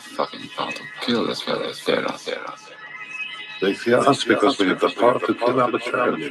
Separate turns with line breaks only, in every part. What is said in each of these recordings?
fucking power to kill this fella is dead out there.
They fear us because we have the power to kill arbitrarily.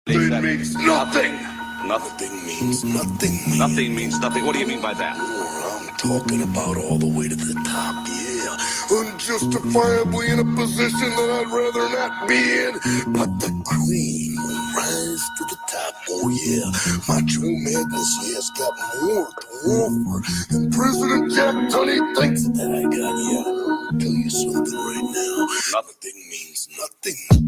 Nothing means nothing.
Nothing means nothing.
Nothing means nothing. What do you mean by that?
I'm talking about all the way to the top, yeah.
Unjustifiably in a position that I'd rather not be in.
But the cream will rise to the top, oh yeah. My true madness, yes, got more to offer.
And President Jack Tunney thinks
that I got, yeah. I'll tell you something right now. Nothing means nothing.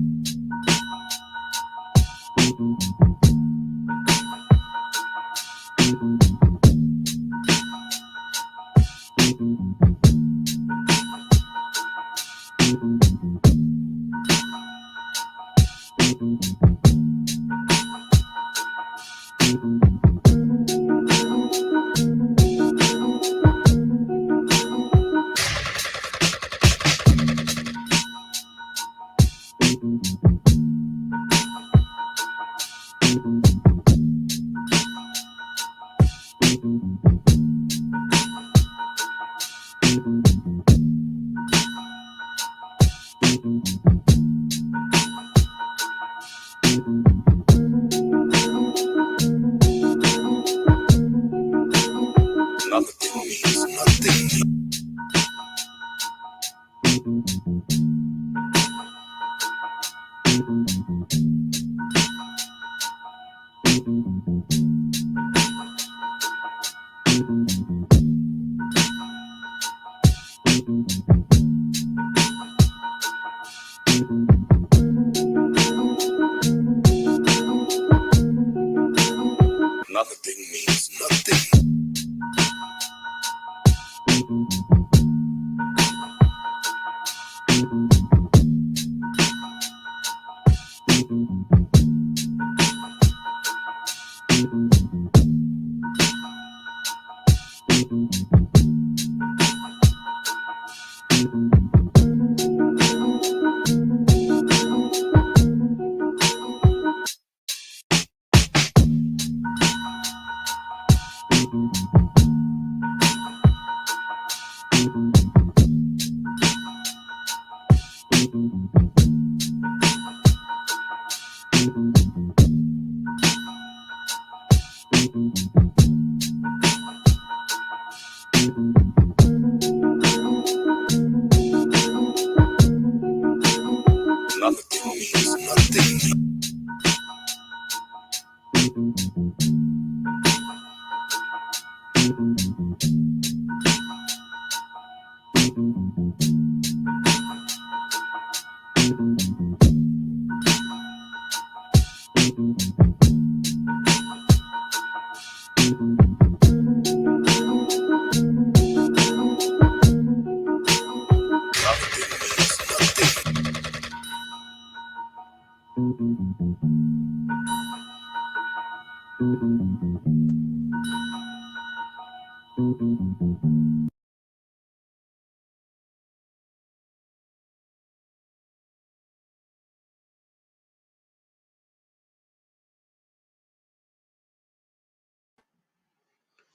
Nothing means nothing. Nothing means nothing.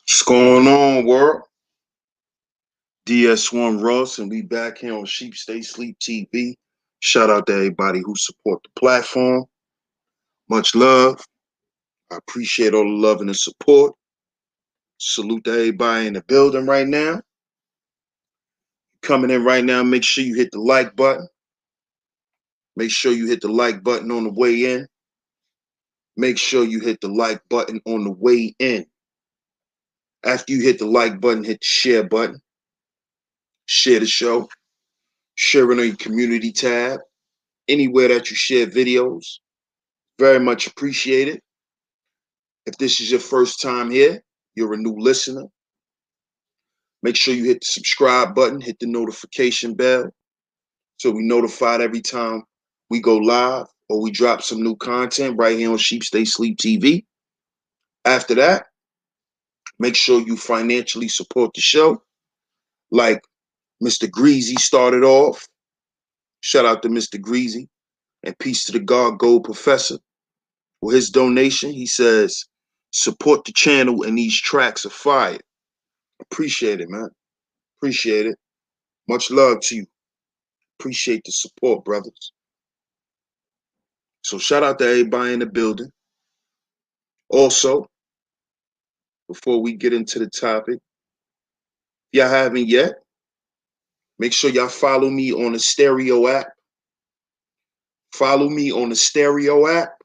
What's going on, world? DS1 Ross, and we back here on Sheep Stay Sleep TV. Shout out to everybody who support the platform. Much love. I appreciate all the love and the support. Salute to everybody in the building right now. Coming in right now, make sure you hit the like button. Make sure you hit the like button on the way in. Make sure you hit the like button on the way in. After you hit the like button, hit the share button. Share the show. Share it on your community tab. Anywhere that you share videos. Very much appreciated. If this is your first time here, you're a new listener. Make sure you hit the subscribe button, hit the notification bell, so we notified every time we go live or we drop some new content right here on Sheep Stay Sleep TV. After that, make sure you financially support the show. Like Mr. Greasy started off. Shout out to Mr. Greasy and peace to the God Gold Professor. For his donation, he says, support the channel and these tracks are fire. Appreciate it, man. Appreciate it. Much love to you. Appreciate the support, brothers. So shout out to everybody in the building. Also, before we get into the topic, if y'all haven't yet, make sure y'all follow me on the Stereo app. Follow me on the Stereo app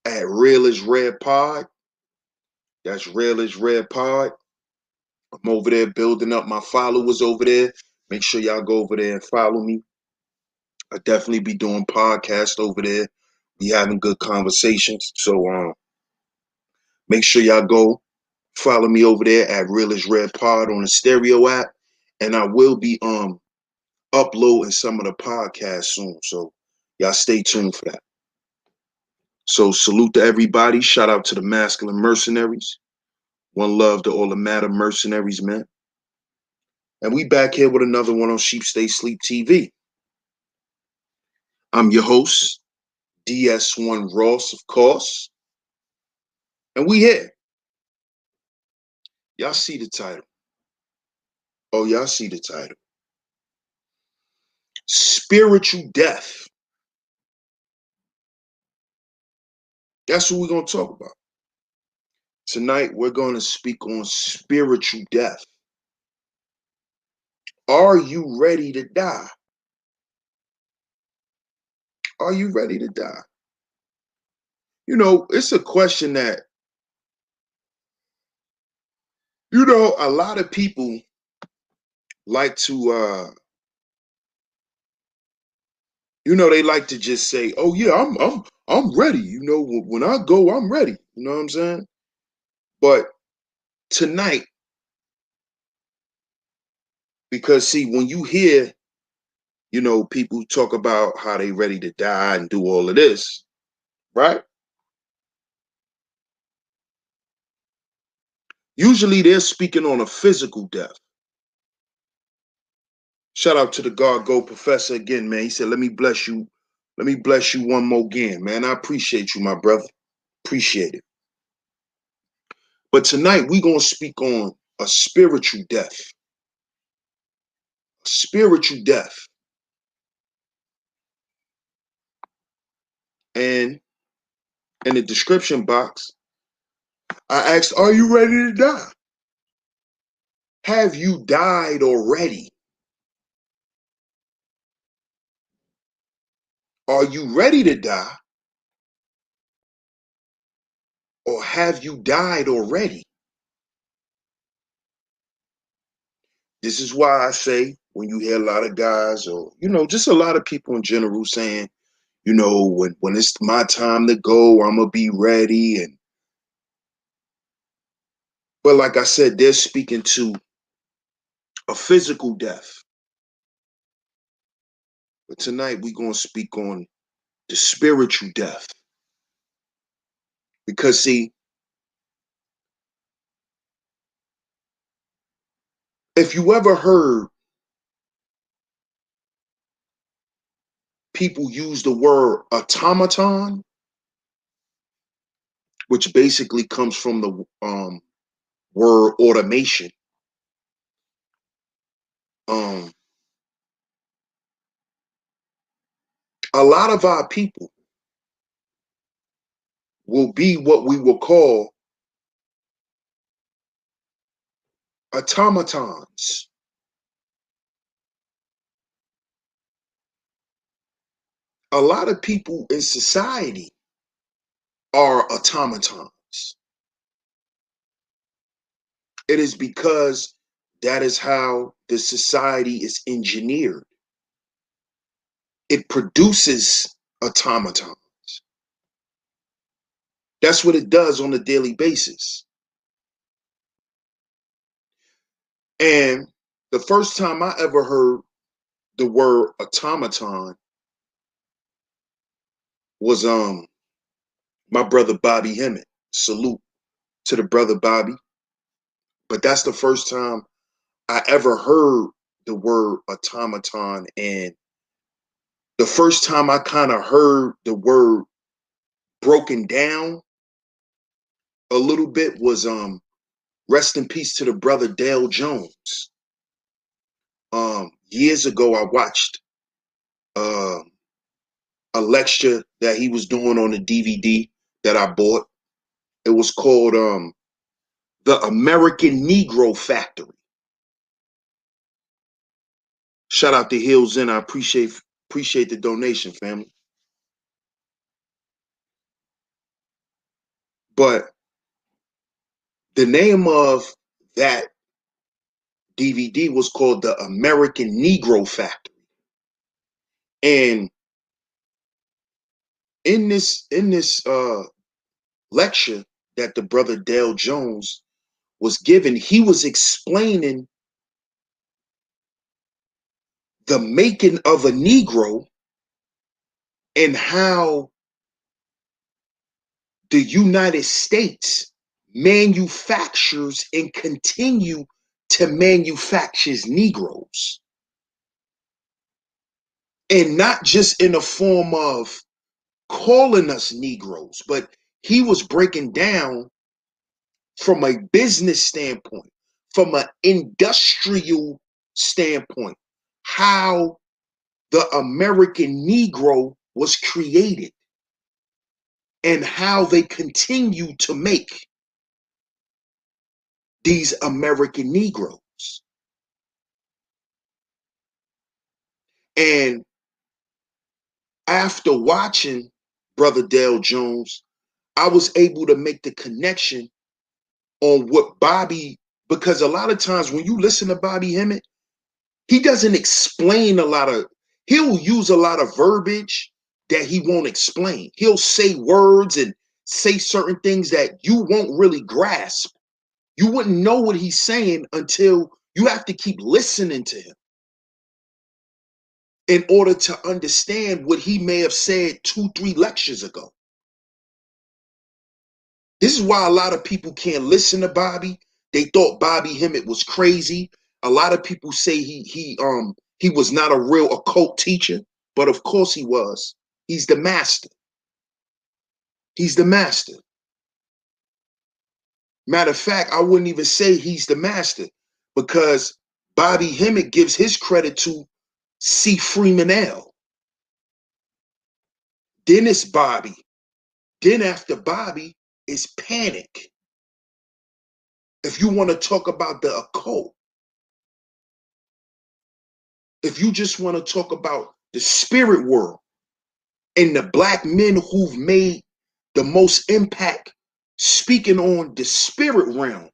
at Real is Red Pod. That's Real is Red Pod. I'm over there building up my followers over there. Make sure y'all go over there and follow me. I definitely be doing podcasts over there. Be having good conversations. So make sure y'all go follow me over there at Real is Red Pod on the Stereo app. And I will be uploading some of the podcasts soon. So y'all stay tuned for that. So salute to everybody. Shout out to the masculine mercenaries. One love to all the matter mercenaries, man. And we back here with another one on Sheep Stay Sleep TV. I'm your host, DS1 Ross, of course. And we here. Y'all see the title. Oh, y'all see the title. Spiritual death. That's what we're going to talk about. Tonight, we're going to speak on spiritual death. Are you ready to die? Are you ready to die? You know, it's a question that, you know, a lot of people like to you know, they like to just say, "Oh yeah, I'm ready." You know, when I go, I'm ready. You know what I'm saying? But tonight, because see, when you hear, you know, people talk about how they ready to die and do all of this, right? Usually they're speaking on a physical death. Shout out to the God Go Professor again, man. He said, let me bless you. Let me bless you one more again, man. I appreciate you, my brother. Appreciate it. But tonight we're going to speak on a spiritual death. A spiritual death. And in the description box, I asked, are you ready to die? Have you died already? Are you ready to die? Or have you died already? This is why I say when you hear a lot of guys or, you know, just a lot of people in general saying, you know, when it's my time to go, I'm going to be ready. But like I said, they're speaking to a physical death. But tonight we're going to speak on the spiritual death. Because see, if you ever heard people use the word automaton, which basically comes from the word automation, um, a lot of our people will be what we will call automatons. A lot of people in society are automatons. It is because that is how the society is engineered. It produces automatons. That's what it does on a daily basis. And the first time I ever heard the word automaton was my brother Bobby Hemmett. Salute to the brother Bobby. But that's the first time I ever heard the word automaton. And the first time I kind of heard the word broken down a little bit was rest in peace to the brother Dale Jones. Years ago I watched uh, a lecture that he was doing on a DVD that I bought. It was called The American Negro Factory. Shout out to Hills Inn. I appreciate the donation, family. But the name of that DVD was called The American Negro Factory. And in this lecture that the brother Dale Jones was given, he was explaining the making of a Negro and how the United States manufactures and continue to manufacture Negroes. And not just in the form of calling us Negroes, but he was breaking down from a business standpoint, from an industrial standpoint, how the American Negro was created and how they continue to make these American Negroes. And after watching Brother Dale Jones, I was able to make the connection on what Bobby, because a lot of times when you listen to Bobby Hemmett, he doesn't explain he'll use a lot of verbiage that he won't explain. He'll say words and say certain things that you won't really grasp. You wouldn't know what he's saying until you have to keep listening to him in order to understand what he may have said 2-3 lectures ago. This is why a lot of people can't listen to Bobby. They thought Bobby Hemmett was crazy. A lot of people say he was not a real occult teacher, but of course he was. He's the master. He's the master. Matter of fact, I wouldn't even say he's the master, because Bobby Hemmett gives his credit to C. Freeman L. Then it's Bobby. Then after Bobby is Panic. If you want to talk about the occult, if you just want to talk about the spirit world and the black men who've made the most impact speaking on the spirit realm,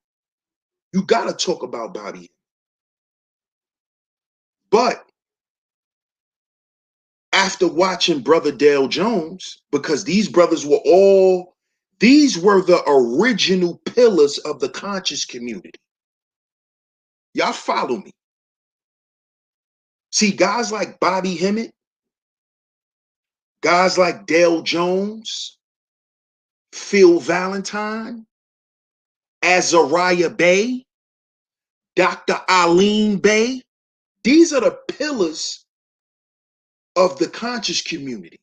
you got to talk about Bobby. But after watching Brother Dale Jones, because these brothers were the original pillars of the conscious community. Y'all follow me? See, guys like Bobby Hemmett, guys like Dale Jones, Phil Valentine, Azariah Bey, Dr. Eileen Bey, these are the pillars of the conscious community.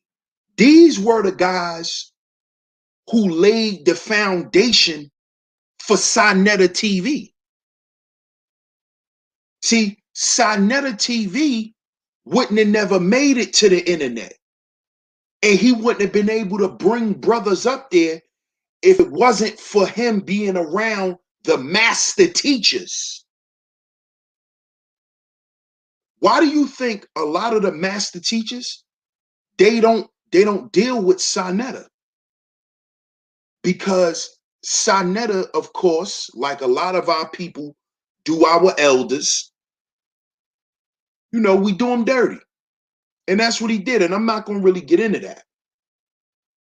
These were the guys who laid the foundation for Sinetta TV. See, Sinetta TV wouldn't have never made it to the internet. And he wouldn't have been able to bring brothers up there if it wasn't for him being around the master teachers. Why do you think a lot of the master teachers, they don't deal with Sinetta? Because Sinetta, of course, like a lot of our people do our elders, we do them dirty. And that's what he did. And I'm not going to really get into that.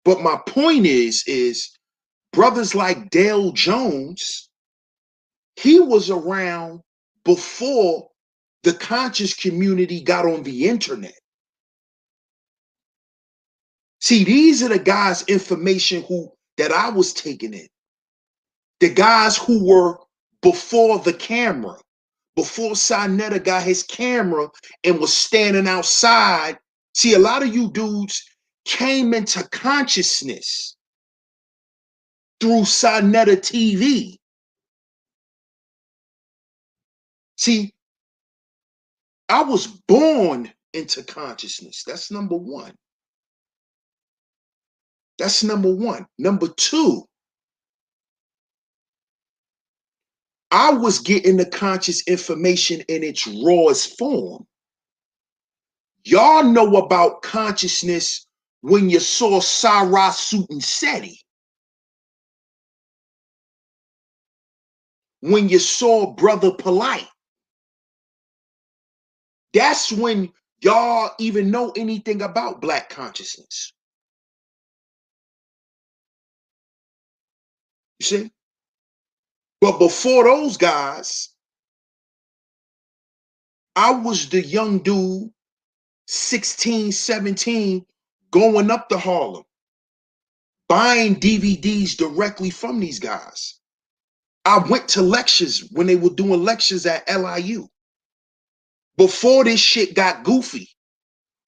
But my point is brothers like Dale Jones, he was around before the conscious community got on the internet. See, these are the guys' information that I was taking in. The guys who were before the camera, before Sinetta got his camera and was standing outside. See, a lot of you dudes came into consciousness through Sinetta TV. See, I was born into consciousness. That's number one. That's number one. Number two, I was getting the conscious information in its rawest form. Y'all know about consciousness when you saw Sarah Suit Seti. When you saw Brother Polite. That's when y'all even know anything about black consciousness. You see? But before those guys, I was the young dude, 16, 17, going up to Harlem, buying DVDs directly from these guys. I went to lectures when they were doing lectures at LIU. Before this shit got goofy,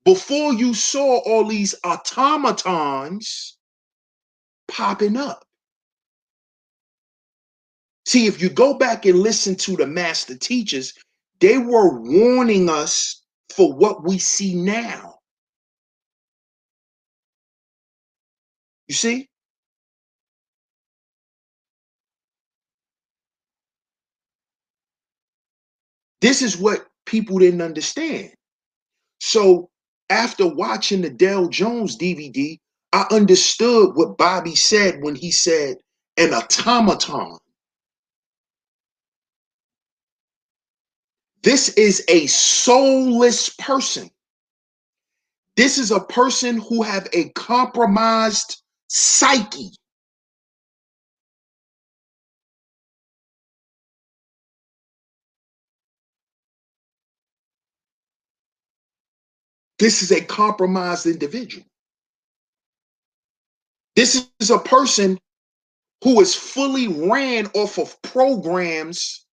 before you saw all these automatons popping up. See, if you go back and listen to the master teachers, they were warning us for what we see now. You see? This is what people didn't understand. So after watching the Dale Jones DVD, I understood what Bobby said when he said an automaton. This is a soulless person. This is a person who have a compromised psyche. This is a compromised individual. This is a person who is fully ran off of programs,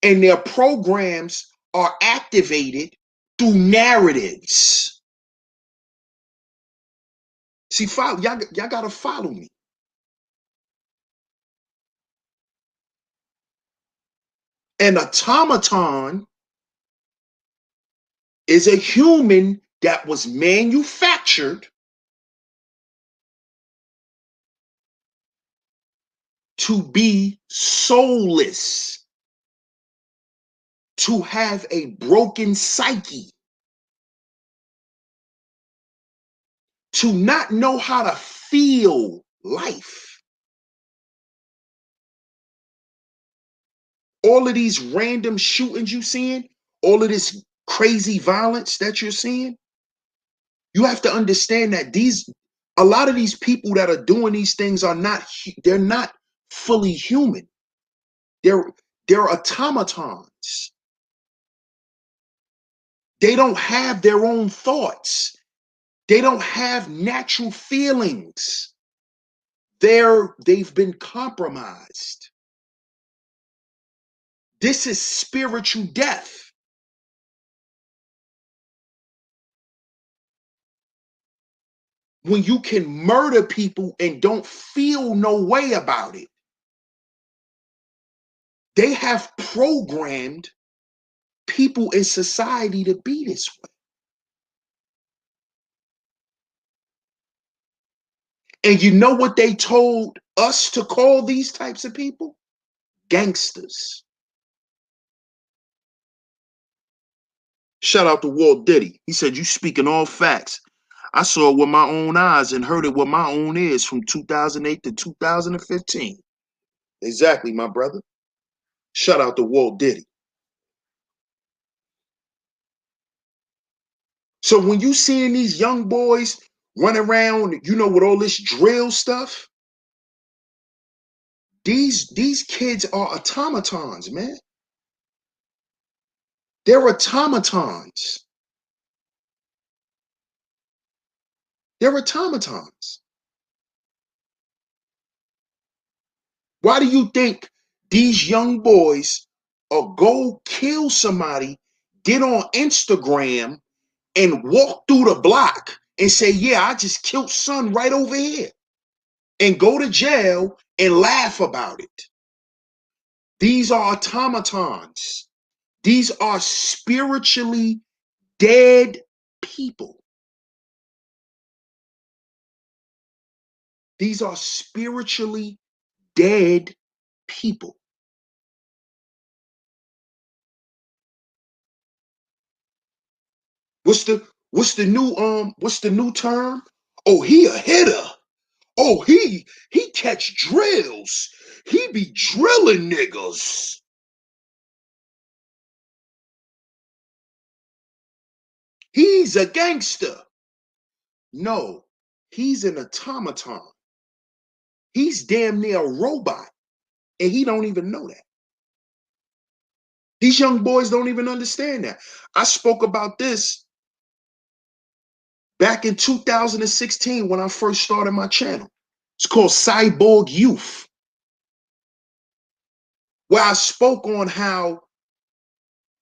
and their programs are activated through narratives. See, follow, y'all gotta follow me. An automaton is a human that was manufactured to be soulless, to have a broken psyche, to not know how to feel life. All of these random shootings you seeing, all of this crazy violence that you're seeing, you have to understand that a lot of these people that are doing these things they're not fully human. They're automatons. They don't have their own thoughts. They don't have natural feelings. They've been compromised. This is spiritual death. When you can murder people and don't feel no way about it. They have programmed people in society to be this way. And you know what they told us to call these types of people? Gangsters. Shout out to Walt Diddy. He said, "You speaking all facts. I saw it with my own eyes and heard it with my own ears from 2008 to 2015. Exactly, my brother. Shout out to Walt Diddy. So when you seeing these young boys run around, with all this drill stuff, these kids are automatons, man. They're automatons. They're automatons. Why do you think these young boys go kill somebody, get on Instagram, and walk through the block and say, yeah, I just killed son right over here, and go to jail and laugh about it? These are automatons. These are spiritually dead people. These are spiritually dead people. What's the new term? Oh, he a hitter. Oh, he catch drills. He be drilling niggas. He's a gangster. No, he's an automaton. He's damn near a robot, and he don't even know that. These young boys don't even understand that. I spoke about this back in 2016 when I first started my channel. It's called Cyborg Youth, where I spoke on how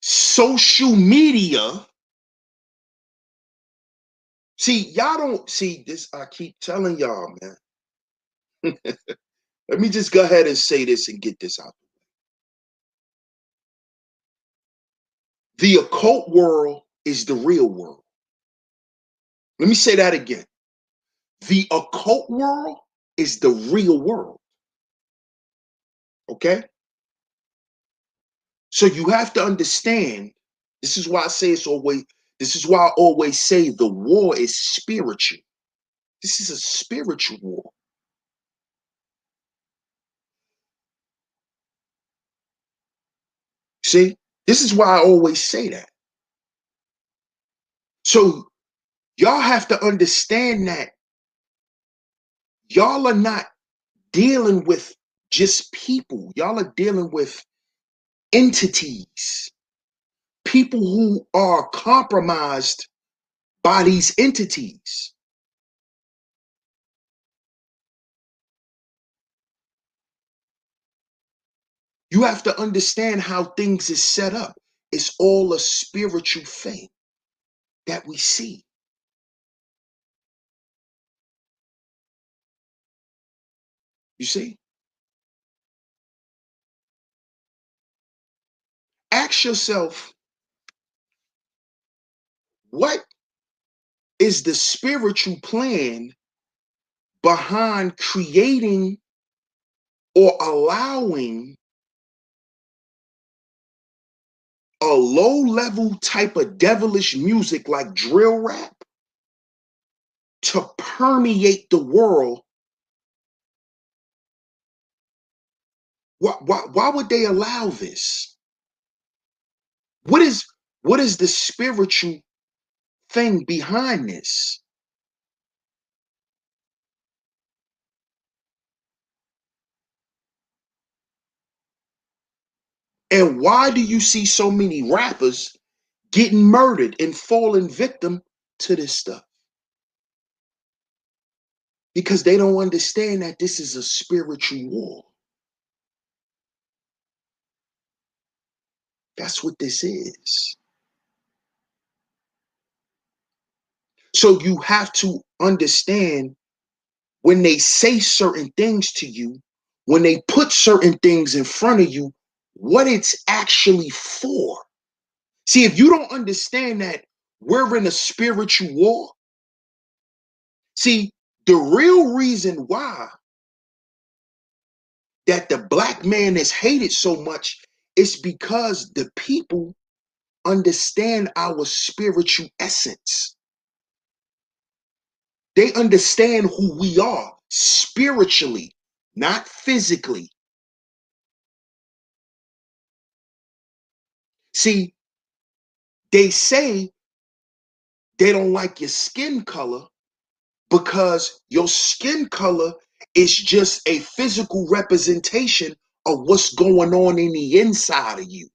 social media, see, y'all don't see this. I keep telling y'all, man. Let me just go ahead and say this and get this out. The occult world is the real world. Let me say that again. The occult world is the real world. Okay? So you have to understand, this is why I say this is why I always say the war is spiritual. This is a spiritual war. See, this is why I always say that. So y'all have to understand that y'all are not dealing with just people. Y'all are dealing with entities, people who are compromised by these entities. You have to understand how things is set up. It's all a spiritual thing that we see. You see? Ask yourself, what is the spiritual plan behind creating or allowing a low-level type of devilish music like drill rap to permeate the world? Why would they allow this? What is the spiritual thing behind this? And why do you see so many rappers getting murdered and falling victim to this stuff? Because they don't understand that this is a spiritual war. That's what this is. So you have to understand, when they say certain things to you, when they put certain things in front of you, what it's actually for. See, if you don't understand that we're in a spiritual war, see, the real reason why that the black man is hated so much is because the people understand our spiritual essence. They understand who we are spiritually, not physically. See, they say they don't like your skin color because your skin color is just a physical representation of what's going on in the inside of you.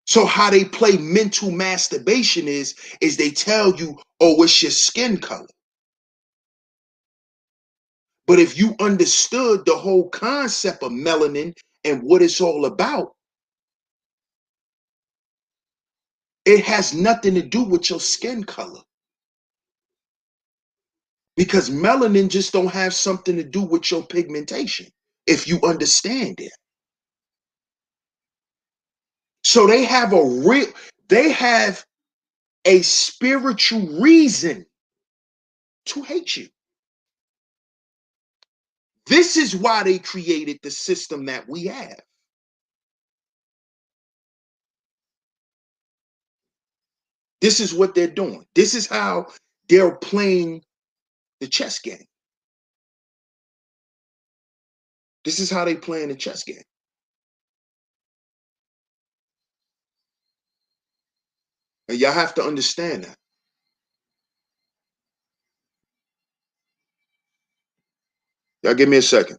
So how they play mental masturbation is they tell you, oh, it's your skin color. But if you understood the whole concept of melanin and what it's all about, it has nothing to do with your skin color. Because melanin just don't have something to do with your pigmentation, if you understand it. So they have a spiritual reason to hate you. This is why they created the system that we have. This is what they're doing. This is how they're playing the chess game. This is how they playing the chess game. And y'all have to understand that. Y'all give me a second.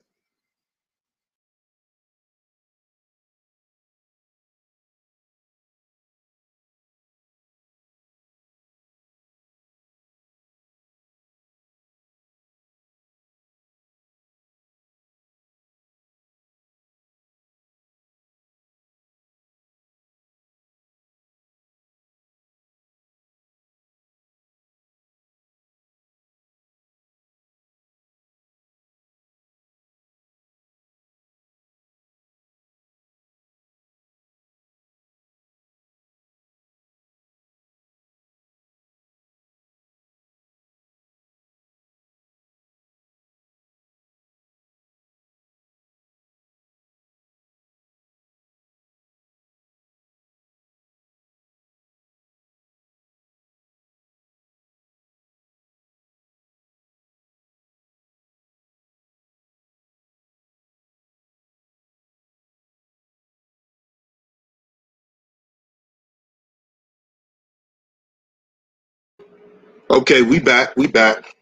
Okay, we back. We back.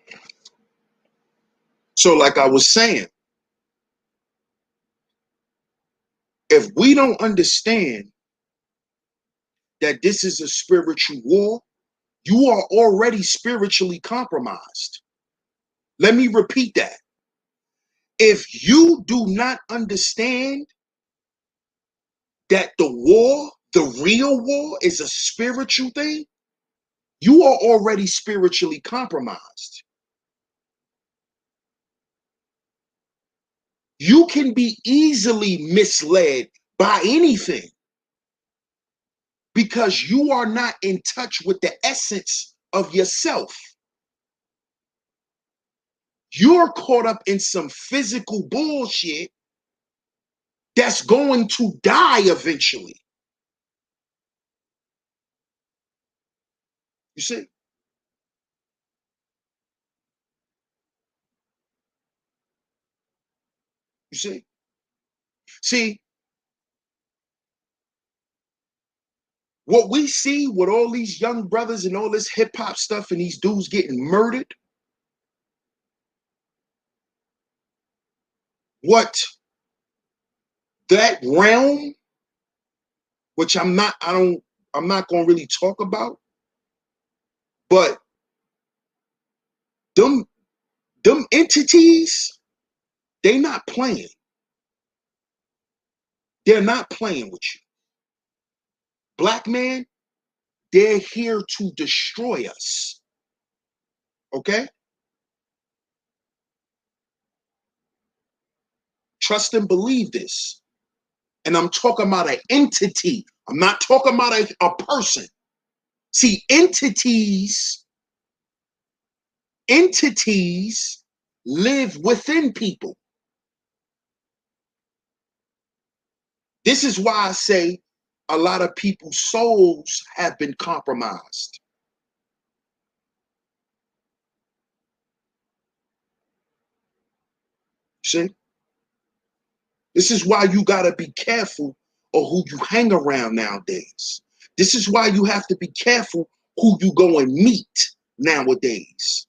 So, like I was saying, if we don't understand that this is a spiritual war, you are already spiritually compromised. Let me repeat that. If you do not understand that the war, the real war, is a spiritual thing, you are already spiritually compromised. You can be easily misled by anything because you are not in touch with the essence of yourself. You're caught up in some physical bullshit that's going to die eventually. You see? You see? See, what we see with all these young brothers and all this hip hop stuff and these dudes getting murdered, what that realm, which I'm not gonna really talk about, but them entities, they not playing. They're not playing with you. Black man, they're here to destroy us. Okay? Trust and believe this. And I'm talking about an entity. I'm not talking about a person. See, entities live within people. This is why I say a lot of people's souls have been compromised. See? This is why you got to be careful of who you hang around nowadays. This is why you have to be careful who you go and meet nowadays.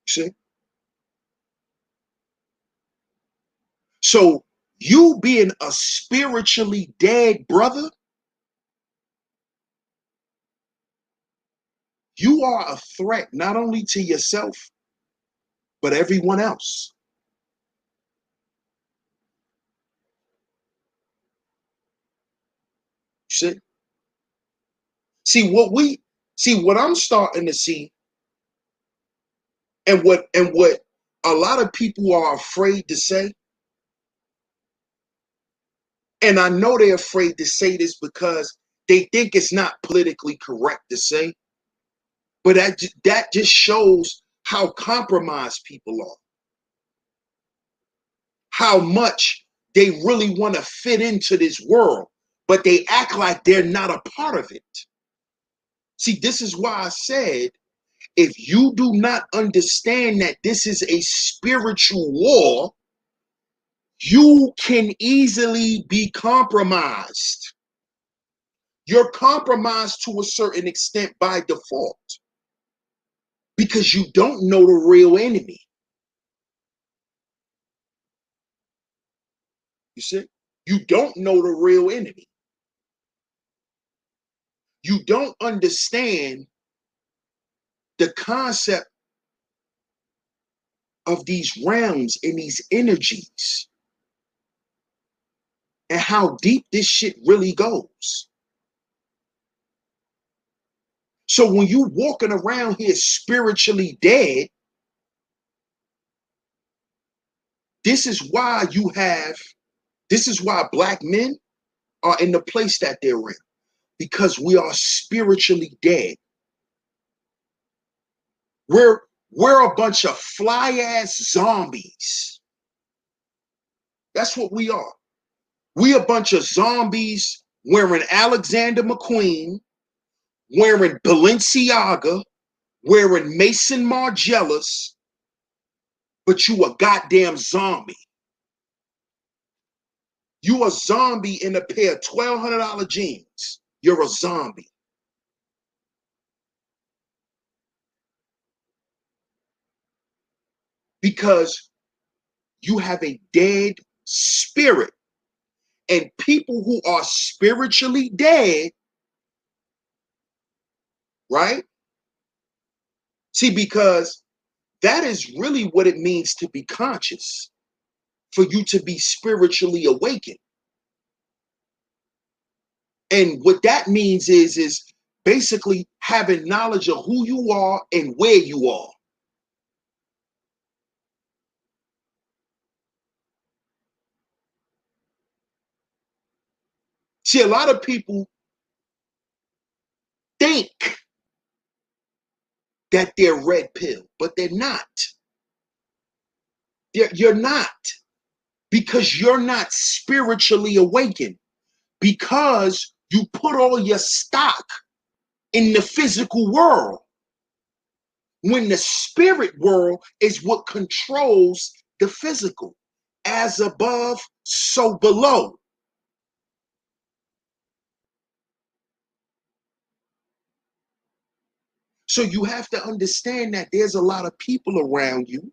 See? So you being a spiritually dead brother, you are a threat not only to yourself, but everyone else. See? What I'm starting to see, and what a lot of people are afraid to say, and I know they're afraid to say this because they think it's not politically correct to say, but that just shows how compromised people are, how much they really want to fit into this world, but they act like they're not a part of it. See, this is why I said, if you do not understand that this is a spiritual war, you can easily be compromised. You're compromised to a certain extent by default because you don't know the real enemy. You see? You don't know the real enemy. You don't understand the concept of these realms and these energies and how deep this shit really goes. So when you walking around here spiritually dead, this is why black men are in the place that they're in, because we are spiritually dead. We're a bunch of fly-ass zombies. That's what we are. We a bunch of zombies wearing Alexander McQueen, wearing Balenciaga, wearing Mason Margielas, but you a goddamn zombie. You a zombie in a pair of $1,200 jeans. You're a zombie. Because you have a dead spirit. And people who are spiritually dead, right? See, because that is really what it means to be conscious, for you to be spiritually awakened. And what that means is basically having knowledge of who you are and where you are. See, a lot of people think that they're red pill, but they're not. You're not, because you're not spiritually awakened, because you put all your stock in the physical world, when the spirit world is what controls the physical. As above, so below. So you have to understand that there's a lot of people around you.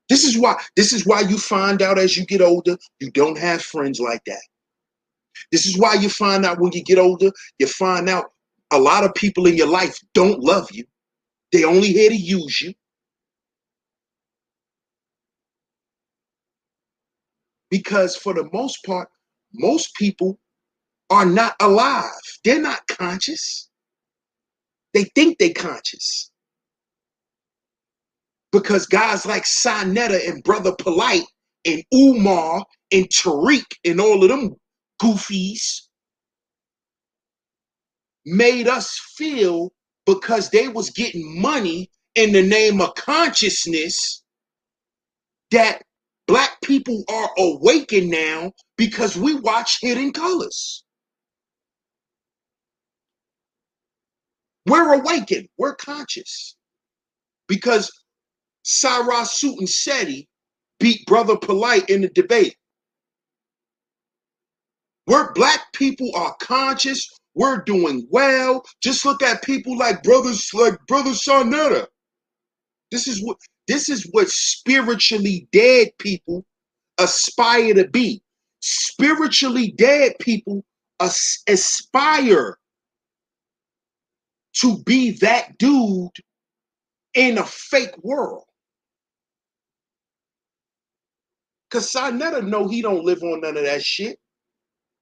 This is why you find out as you get older, you don't have friends like that. This is why you find out when you get older, you find out a lot of people in your life don't love you. They only here to use you. Because for the most part, most people are not alive. They're not conscious. They think they're conscious. Because guys like Sinetta and Brother Polite and Umar and Tariq and all of them goofies made us feel, because they was getting money in the name of consciousness, that black people are awakened now because we watch Hidden Colors. We're awakened. We're conscious. Because Cyrus Suit and Seti beat Brother Polite in the debate. We're black people are conscious. We're doing well. Just look at people like Brother Sarnetta. This is what spiritually dead people aspire to be. Spiritually dead people aspire to be that dude in a fake world. Because Sarnetta know he don't live on none of that shit.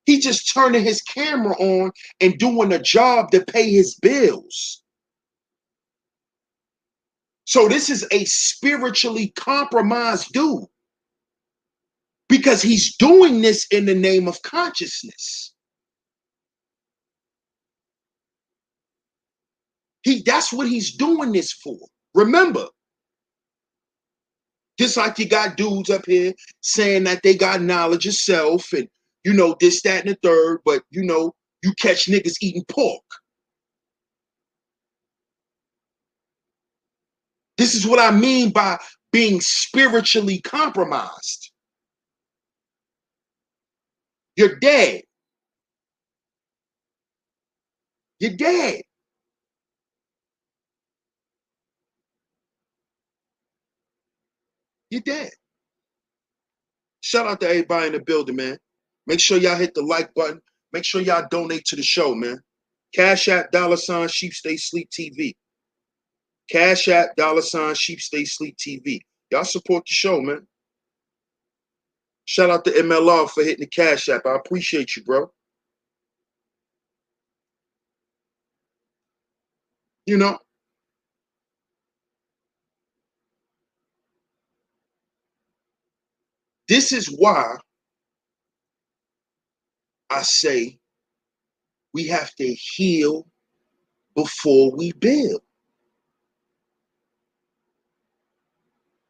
He just turning his camera on and doing a job to pay his bills. So this is a spiritually compromised dude, because he's doing this in the name of consciousness. That's what he's doing this for. Remember, just like you got dudes up here saying that they got knowledge of self and, this, that, and the third, but, you catch niggas eating pork. This is what I mean by being spiritually compromised. You're dead. You're dead. You're dead. Shout out to everybody in the building, man. Make sure y'all hit the like button. Make sure y'all donate to the show, man. Cash App $SheepStaySleepTV. Cash App $SheepStaySleepTV. Y'all support the show, man. Shout out to MLR for hitting the Cash App. I appreciate you, bro. This is why I say we have to heal before we build.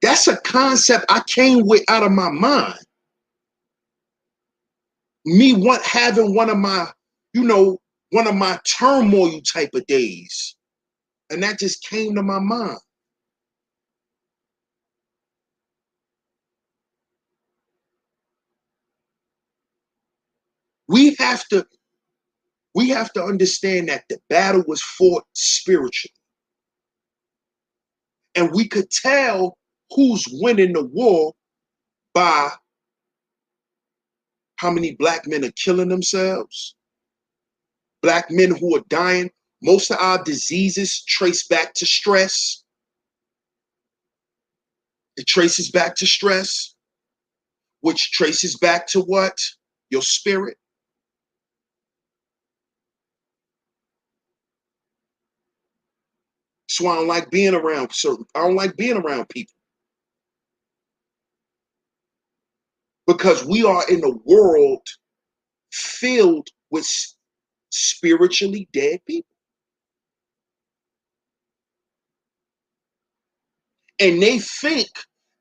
That's a concept I came with out of my mind. Me having one of my turmoil type of days. And that just came to my mind. We have to understand that the battle was fought spiritually. And we could tell who's winning the war by how many black men are killing themselves, black men who are dying. Most of our diseases trace back to stress. It traces back to stress, which traces back to what? Your spirit. So I don't like being around people. Because we are in a world filled with spiritually dead people. And they think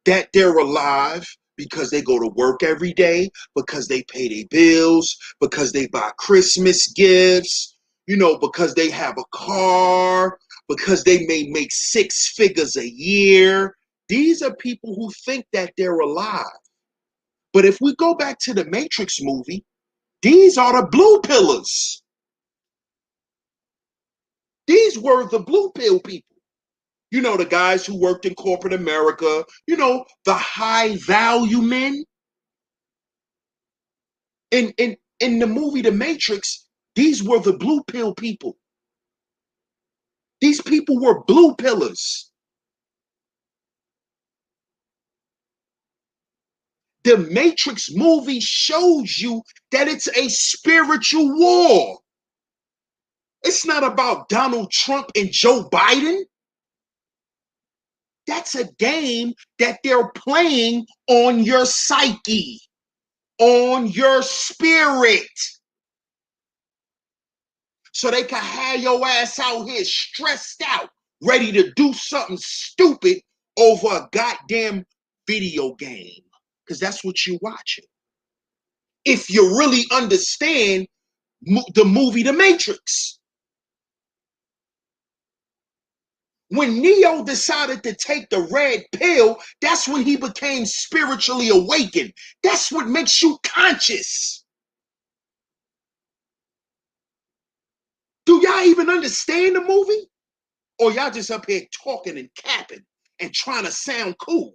that they're alive because they go to work every day, because they pay their bills, because they buy Christmas gifts, because they have a car, because they may make 6 figures a year. These are people who think that they're alive. But if we go back to the Matrix movie, these are the blue pillars. These were the blue pill people. The guys who worked in corporate America, the high value men. In the movie The Matrix, these were the blue pill people. These people were blue pillars. The Matrix movie shows you that it's a spiritual war. It's not about Donald Trump and Joe Biden. That's a game that they're playing on your psyche, on your spirit. So they can have your ass out here stressed out, ready to do something stupid over a goddamn video game. Because that's what you're watching. If you really understand the movie The Matrix. When Neo decided to take the red pill, that's when he became spiritually awakened. That's what makes you conscious. Do y'all even understand the movie? Or y'all just up here talking and capping and trying to sound cool?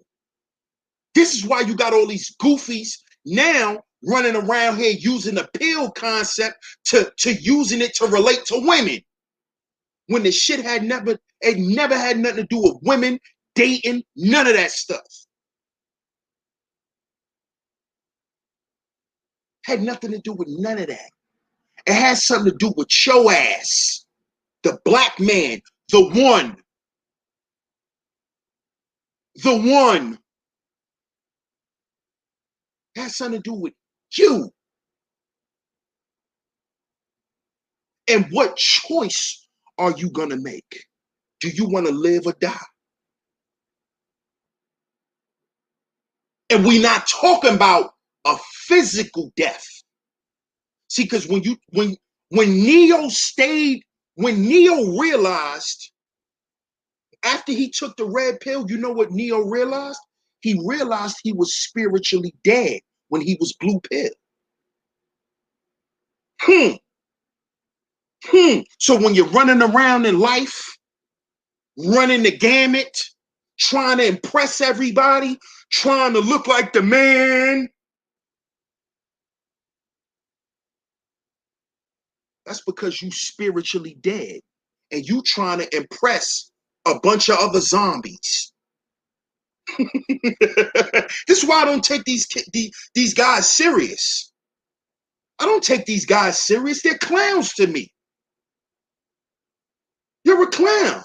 This is why you got all these goofies now running around here using the pill concept to using it to relate to women. When the shit never had nothing to do with women, dating, none of that stuff. Had nothing to do with none of that. It has something to do with your ass, the black man, the one. It has something to do with you. And what choice are you going to make? Do you want to live or die? And we're not talking about a physical death. See, because when Neo realized, after he took the red pill, you know what Neo realized? He realized he was spiritually dead when he was blue pill. So when you're running around in life, running the gamut, trying to impress everybody, trying to look like the man, that's because you spiritually dead and you trying to impress a bunch of other zombies. This is why I don't take these guys serious. I don't take these guys serious. They're clowns to me. You're a clown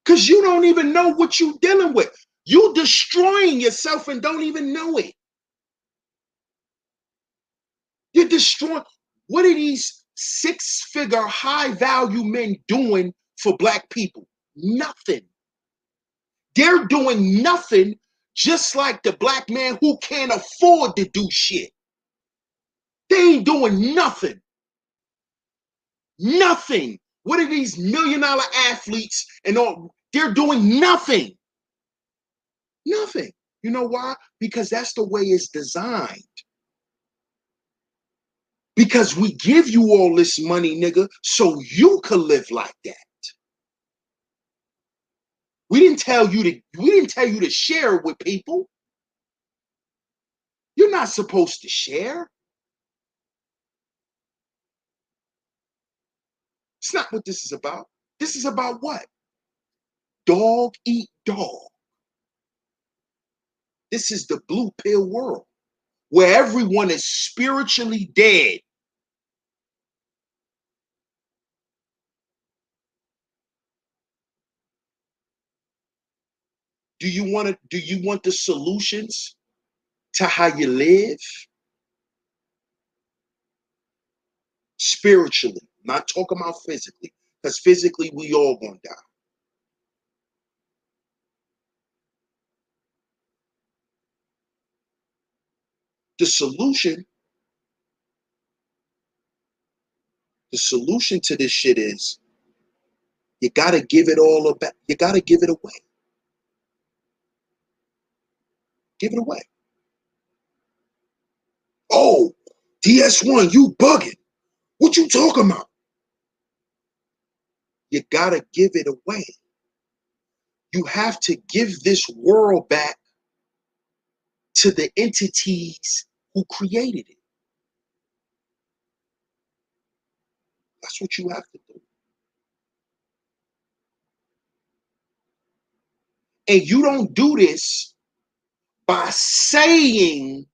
because you don't even know what you're dealing with. You're destroying yourself and don't even know it. You're destroying. What are these 6-figure high-value men doing for black people? Nothing. They're doing nothing, just like the black man who can't afford to do shit. They ain't doing nothing. Nothing. What are these $1 million athletes and all? They're doing nothing. Nothing. You know why? Because that's the way it's designed. Because we give you all this money, nigga, so you could live like that. We didn't tell you to share it with people. You're not supposed to share. It's not what this is about. This is about what? Dog eat dog. This is the blue pill world where everyone is spiritually dead. Do you want the solutions to how you live? Spiritually, not talking about physically, because physically we all gonna die. The solution to this shit is you gotta give it all back. You gotta give it away. Give it away. Oh, DS1, you bugging. What you talking about? You gotta give it away. You have to give this world back to the entities who created it. That's what you have to do. And you don't do this by saying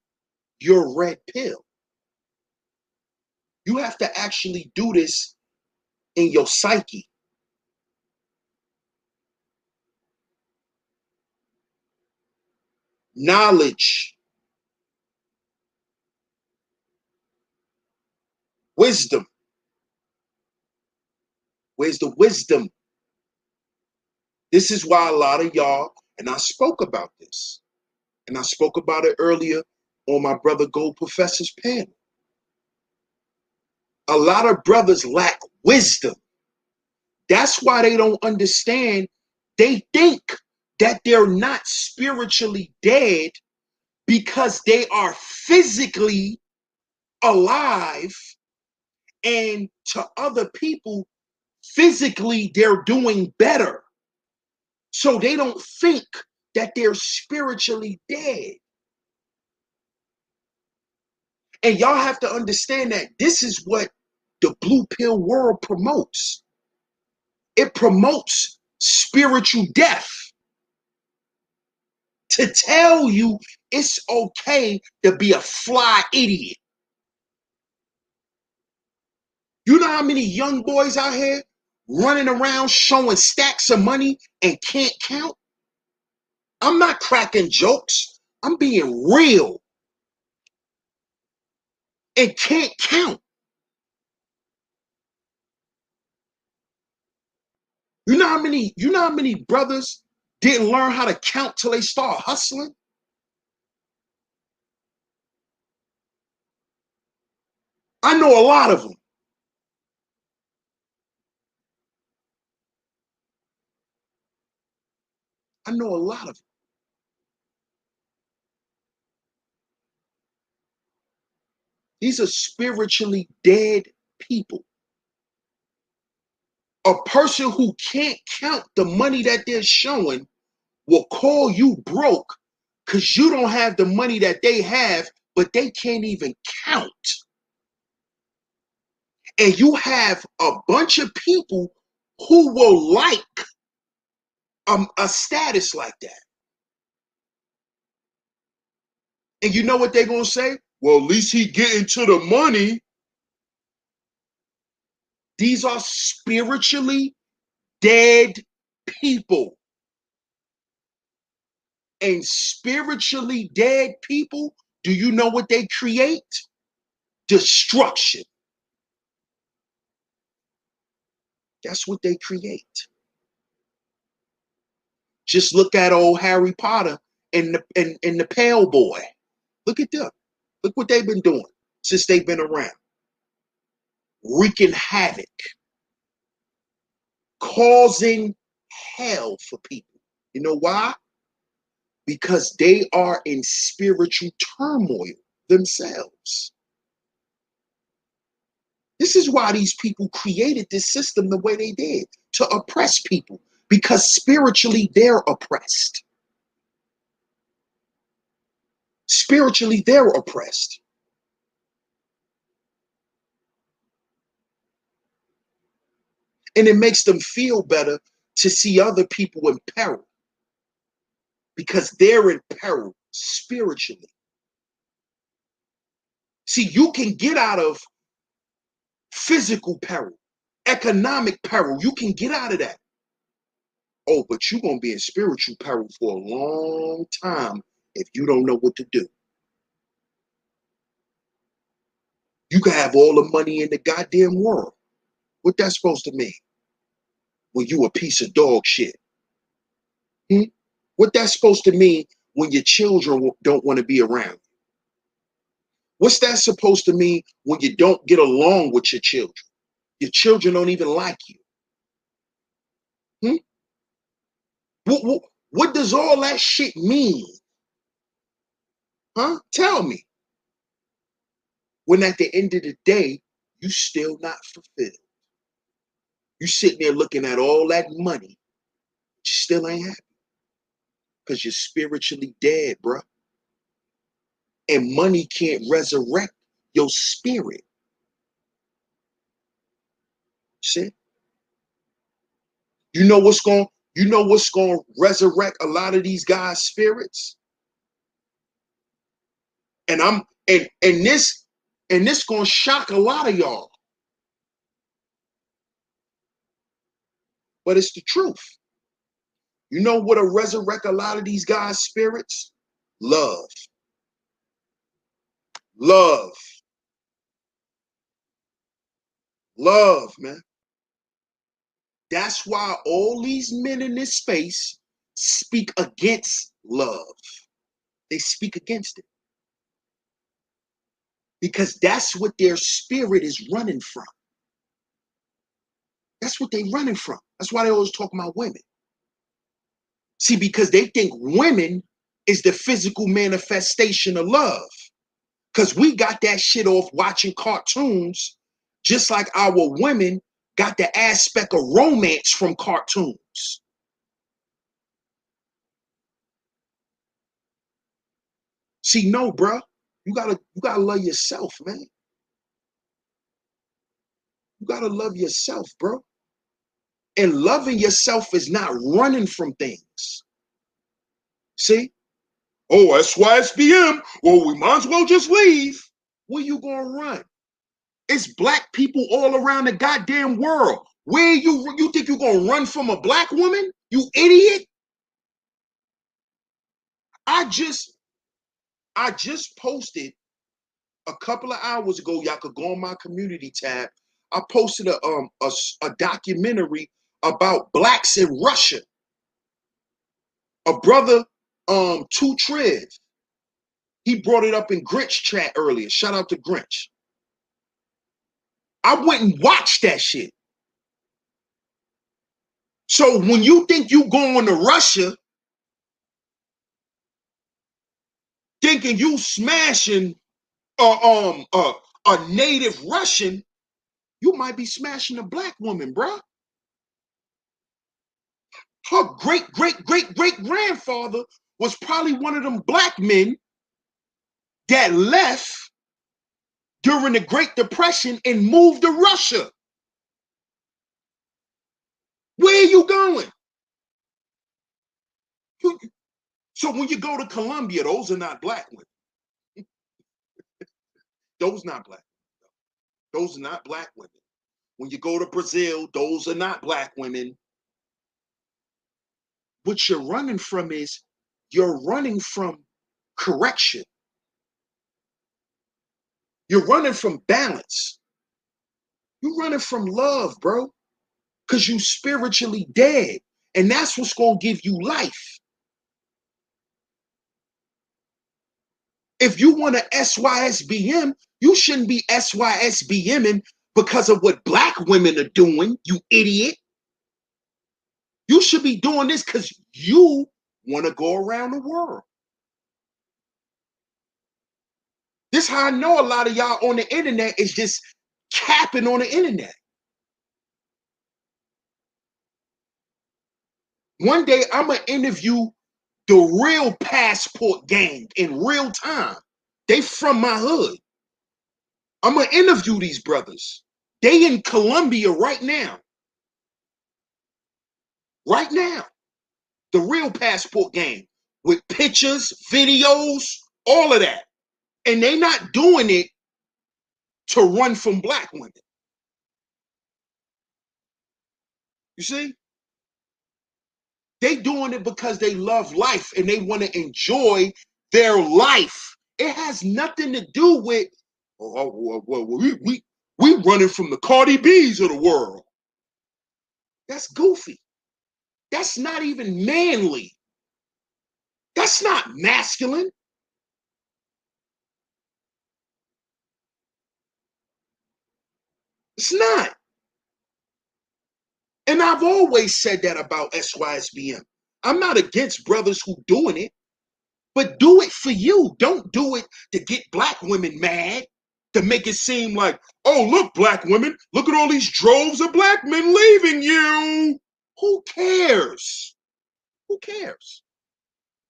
you're red pill. You have to actually do this in your psyche. Knowledge, wisdom. Where's the wisdom? This is why a lot of y'all, and I spoke about this, and I spoke about it earlier on my brother Gold Professor's panel. A lot of brothers lack wisdom. That's why they don't understand. They think that they're not spiritually dead because they are physically alive, and to other people, physically they're doing better. So they don't think that they're spiritually dead. And y'all have to understand that this is what the blue pill world promotes. It promotes spiritual death to tell you it's okay to be a fly idiot. You know how many young boys out here running around showing stacks of money and can't count? I'm not cracking jokes. I'm being real. And can't count. You know how many brothers didn't learn how to count till they start hustling? I know a lot of them. I know a lot of them. These are spiritually dead people. A person who can't count the money that they're showing will call you broke because you don't have the money that they have, but they can't even count. And you have a bunch of people who will like a status like that. And you know what they're going to say? Well, at least he getting to the money. These are spiritually dead people. And spiritually dead people, do you know what they create? Destruction. That's what they create. Just look at old Harry Potter and the Pale Boy. Look at them. Look what they've been doing since they've been around. Wreaking havoc. Causing hell for people. You know why? Because they are in spiritual turmoil themselves. This is why these people created this system the way they did, to oppress people, because spiritually they're oppressed. Spiritually they're oppressed. And it makes them feel better to see other people in peril, because they're in peril spiritually. See, you can get out of physical peril, economic peril. You can get out of that. Oh, but you're going to be in spiritual peril for a long time if you don't know what to do. You can have all the money in the goddamn world. What that's supposed to mean? When you a piece of dog shit. What that's supposed to mean when your children don't want to be around you? What's that supposed to mean when you don't get along with your children? Your children don't even like you. What does all that shit mean? Huh? Tell me. When at the end of the day, you still not fulfilled. You sitting there looking at all that money, you still ain't happy. Because you're spiritually dead, bro. And money can't resurrect your spirit. See? You know what's going to resurrect a lot of these guys' spirits? And this going to shock a lot of y'all. But it's the truth. You know what'll resurrect a lot of these guys' spirits? Love. Love. Love, man. That's why all these men in this space speak against love. They speak against it. Because that's what their spirit is running from. That's what they're running from. That's why they always talk about women. See, because they think women is the physical manifestation of love. Because we got that shit off watching cartoons, just like our women got the aspect of romance from cartoons. See, no, bro. You gotta love yourself, man. You gotta love yourself, bro. And loving yourself is not running from things. See? Oh, SYSBM. Well, we might as well just leave. Where you gonna run? It's black people all around the goddamn world. Where you think you gonna run from a black woman? You idiot. I just posted a couple of hours ago. Y'all could go on my community tab. I posted a documentary about blacks in Russia. A brother, Two Trev, he brought it up in Grinch chat earlier. Shout out to Grinch. I went and watched that shit. So when you think you going to Russia, thinking you smashing a native Russian, you might be smashing a black woman, bruh. Her great-great-great-great-grandfather was probably one of them black men that left during the Great Depression and moved to Russia. Where are you going? So when you go to Colombia, those are not black women. Those not black. Those are not black women. When you go to Brazil, those are not black women. What you're running from is you're running from correction. You're running from balance. You're running from love, bro, because you spiritually dead. And that's what's going to give you life. If you want to SYSBM, you shouldn't be SYSBMing because of what black women are doing, you idiot. You should be doing this because you want to go around the world. This is how I know a lot of y'all on the internet is just capping on the internet. One day I'm going to interview the real passport gang in real time. They from my hood. I'm going to interview these brothers. They in Colombia right now. Right now. The real passport gang with pictures, videos, all of that. And they not doing it to run from black women. You see? They doing it because they love life and they want to enjoy their life. It has nothing to do with, we running from the Cardi B's of the world. That's goofy. That's not even manly. That's not masculine. It's not. And I've always said that about SYSBM. I'm not against brothers who doing it, but do it for you. Don't do it to get black women mad, to make it seem like, oh, look, black women, look at all these droves of black men leaving you. Who cares? Who cares?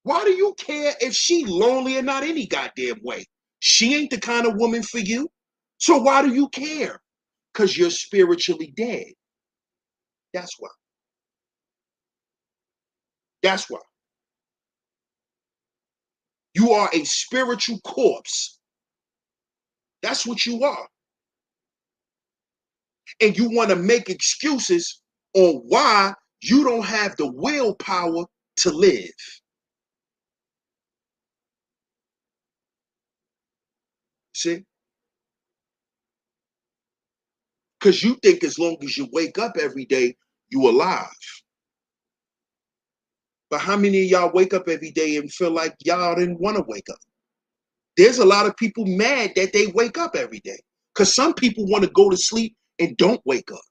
Why do you care if she lonely or not any goddamn way? She ain't the kind of woman for you. So why do you care? Because you're spiritually dead. That's why. That's why. You are a spiritual corpse. That's what you are. And you want to make excuses on why you don't have the willpower to live. See? Because you think as long as you wake up every day, you alive. But how many of y'all wake up every day and feel like y'all didn't want to wake up? There's a lot of people mad that they wake up every day. Because some people want to go to sleep and don't wake up.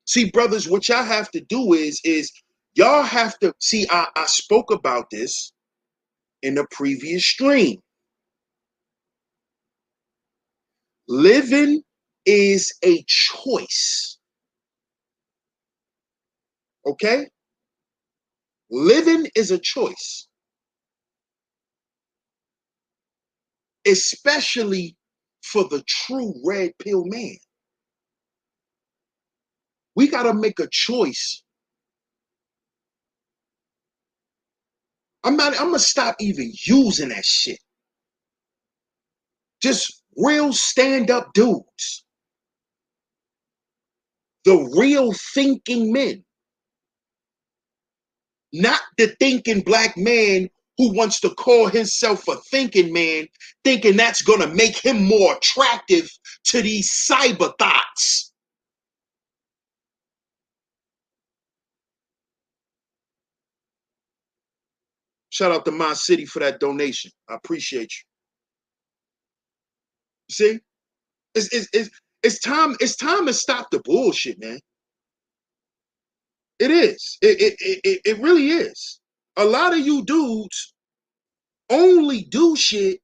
See, brothers, what y'all have to do is y'all have to, see, I spoke about this in the previous stream. Living is a choice. Okay? Living is a choice. Especially for the true red pill man. We got to make a choice. I'm going to stop even using that shit. Just real stand-up dudes. The real thinking men. Not the thinking black man who wants to call himself a thinking man, thinking that's going to make him more attractive to these cyber thoughts. Shout out to My City for that donation. I appreciate you. See? It's time to stop the bullshit, man. It is. It really is. A lot of you dudes only do shit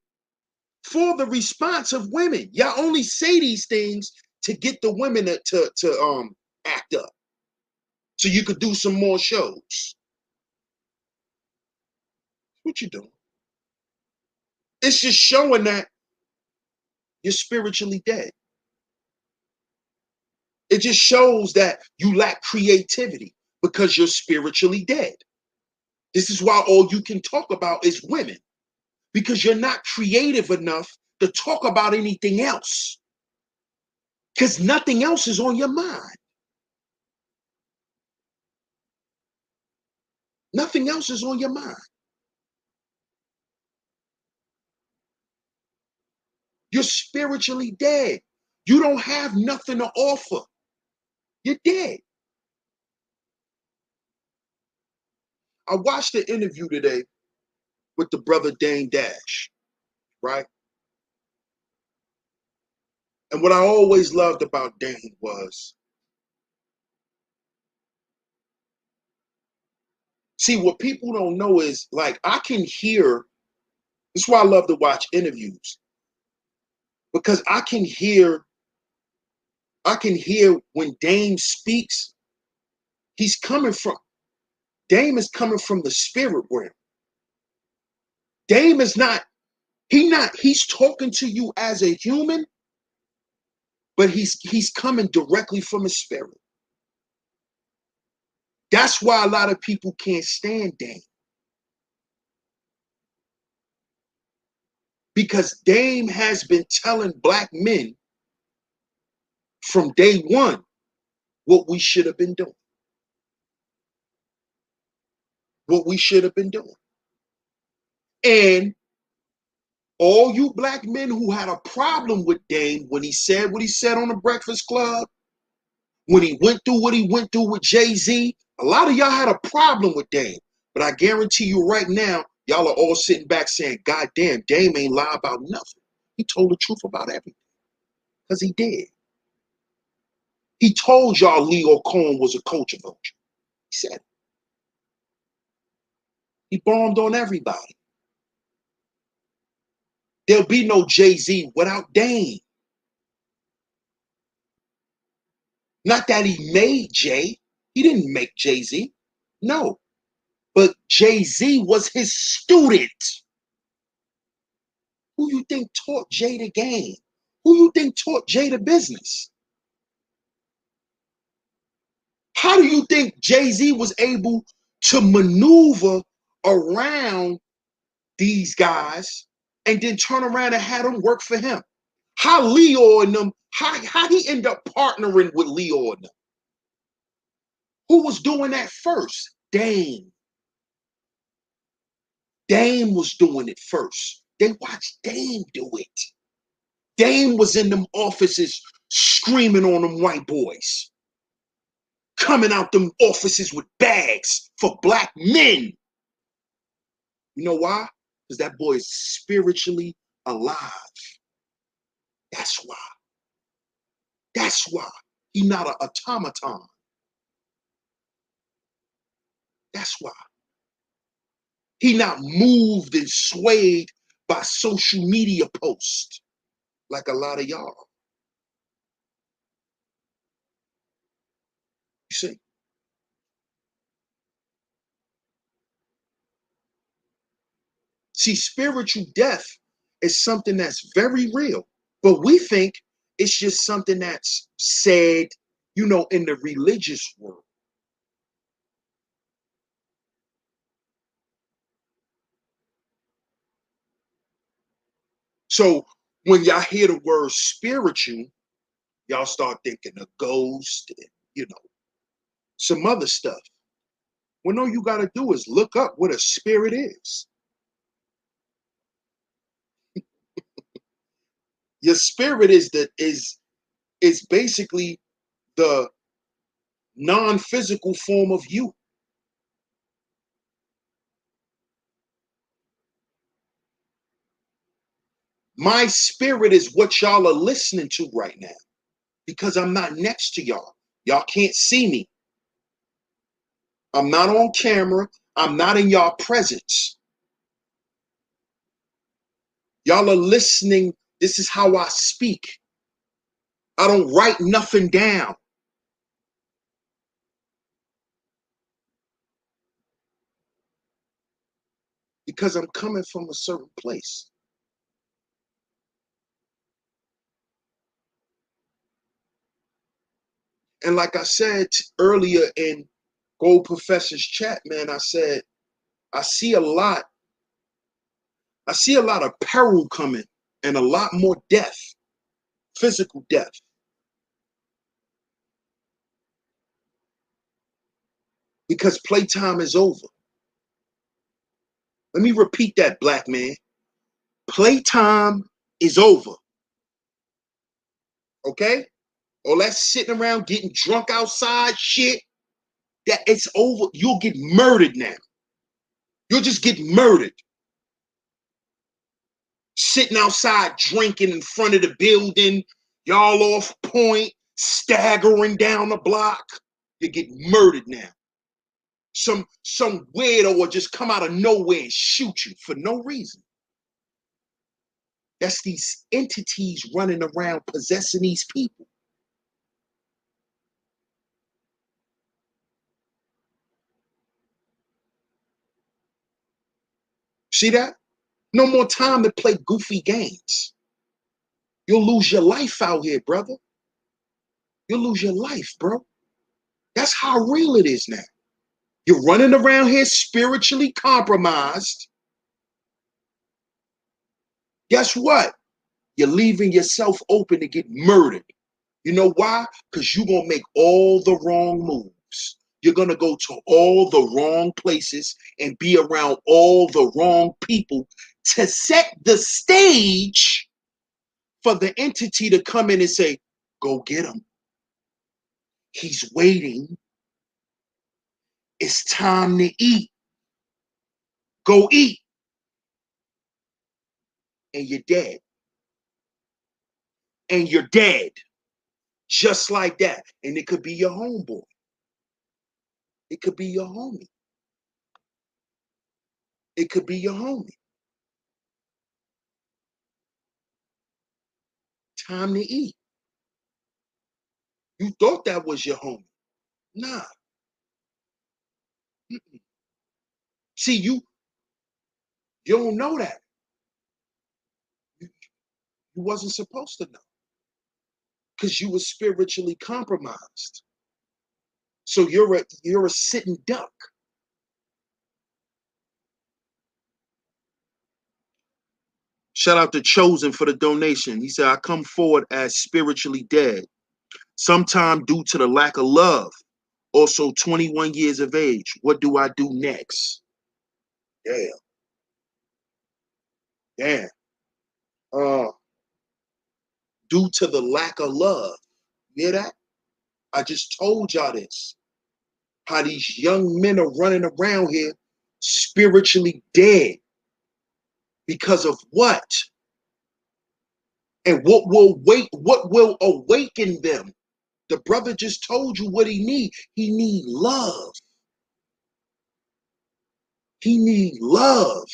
for the response of women. Y'all only say these things to get the women to act up. So you could do some more shows. What you doing? It's just showing that you're spiritually dead. It just shows that you lack creativity because you're spiritually dead. This is why all you can talk about is women, because you're not creative enough to talk about anything else, because nothing else is on your mind. Nothing else is on your mind. You're spiritually dead. You don't have nothing to offer. You're dead. I watched the interview today with the brother Dame Dash, right? And what I always loved about Dame was, see, what people don't know is, like, I can hear That's why I love to watch interviews, because I can hear when Dame speaks, Dame is coming from the spirit realm. Dame is not, he's talking to you as a human, but he's coming directly from his spirit. That's why a lot of people can't stand Dame. Because Dame has been telling black men from day one what we should have been doing. What we should have been doing. And all you black men who had a problem with Dame when he said what he said on the Breakfast Club, when he went through what he went through with Jay-Z, a lot of y'all had a problem with Dame. But I guarantee you right now, y'all are all sitting back saying, God damn, Dame ain't lie about nothing. He told the truth about everything. Because he did. He told y'all Leo Cohen was a culture vulture. He said it. He bombed on everybody. There'll be no Jay-Z without Dame. Not that he made Jay. He didn't make Jay-Z. No. But Jay-Z was his student. Who you think taught Jay the game? Who you think taught Jay the business? How do you think Jay-Z was able to maneuver around these guys and then turn around and have them work for him? How Leo and them, how he ended up partnering with Leo and them? Who was doing that first? Dame. Dame was doing it first. They watched Dame do it. Dame was in them offices screaming on them white boys. Coming out them offices with bags for black men. You know why? Because that boy is spiritually alive. That's why. That's why. He's not an automaton. That's why. He not moved and swayed by social media posts like a lot of y'all. You see? See, spiritual death is something that's very real, but we think it's just something that's said, you know, in the religious world. So when y'all hear the word spiritual, y'all start thinking of ghost and, you know, some other stuff. Well, all you got to do is look up what a spirit is. Your spirit is basically the non-physical form of you. My spirit is what y'all are listening to right now because I'm not next to y'all. Y'all can't see me. I'm not on camera. I'm not in y'all presence. Y'all are listening. This is how I speak. I don't write nothing down. Because I'm coming from a certain place. And like I said earlier in Gold Professor's chat, man, I said, I see a lot of peril coming and a lot more death, physical death. Because playtime is over. Let me repeat that, black man. Playtime is over. Okay? All that sitting around getting drunk outside shit, that it's over. You'll get murdered now. You'll just get murdered. Sitting outside drinking in front of the building, y'all off point, staggering down the block. You get murdered now. Some weirdo will just come out of nowhere and shoot you for no reason. That's these entities running around possessing these people. See that? No more time to play goofy games. You'll lose your life out here, brother. You'll lose your life, bro. That's how real it is now. You're running around here spiritually compromised. Guess what? You're leaving yourself open to get murdered. You know why? Because you're going to make all the wrong moves. You're going to go to all the wrong places and be around all the wrong people to set the stage for the entity to come in and say, go get him. He's waiting. It's time to eat. Go eat. And you're dead. And you're dead. Just like that. And it could be your homeboy. It could be your homie. It could be your homie. Time to eat. You thought that was your homie. Nah. Mm-mm. See, you don't know that. You wasn't supposed to know. Because you were spiritually compromised. So you're a sitting duck. Shout out to Chosen for the donation. He said, I come forward as spiritually dead, sometime due to the lack of love. Also 21 years of age. What do I do next? Damn. Damn. Due to the lack of love. You hear that? I just told y'all this. How these young men are running around here spiritually dead. Because of what? And what will awaken them? The brother just told you what he need. He need love. He need love.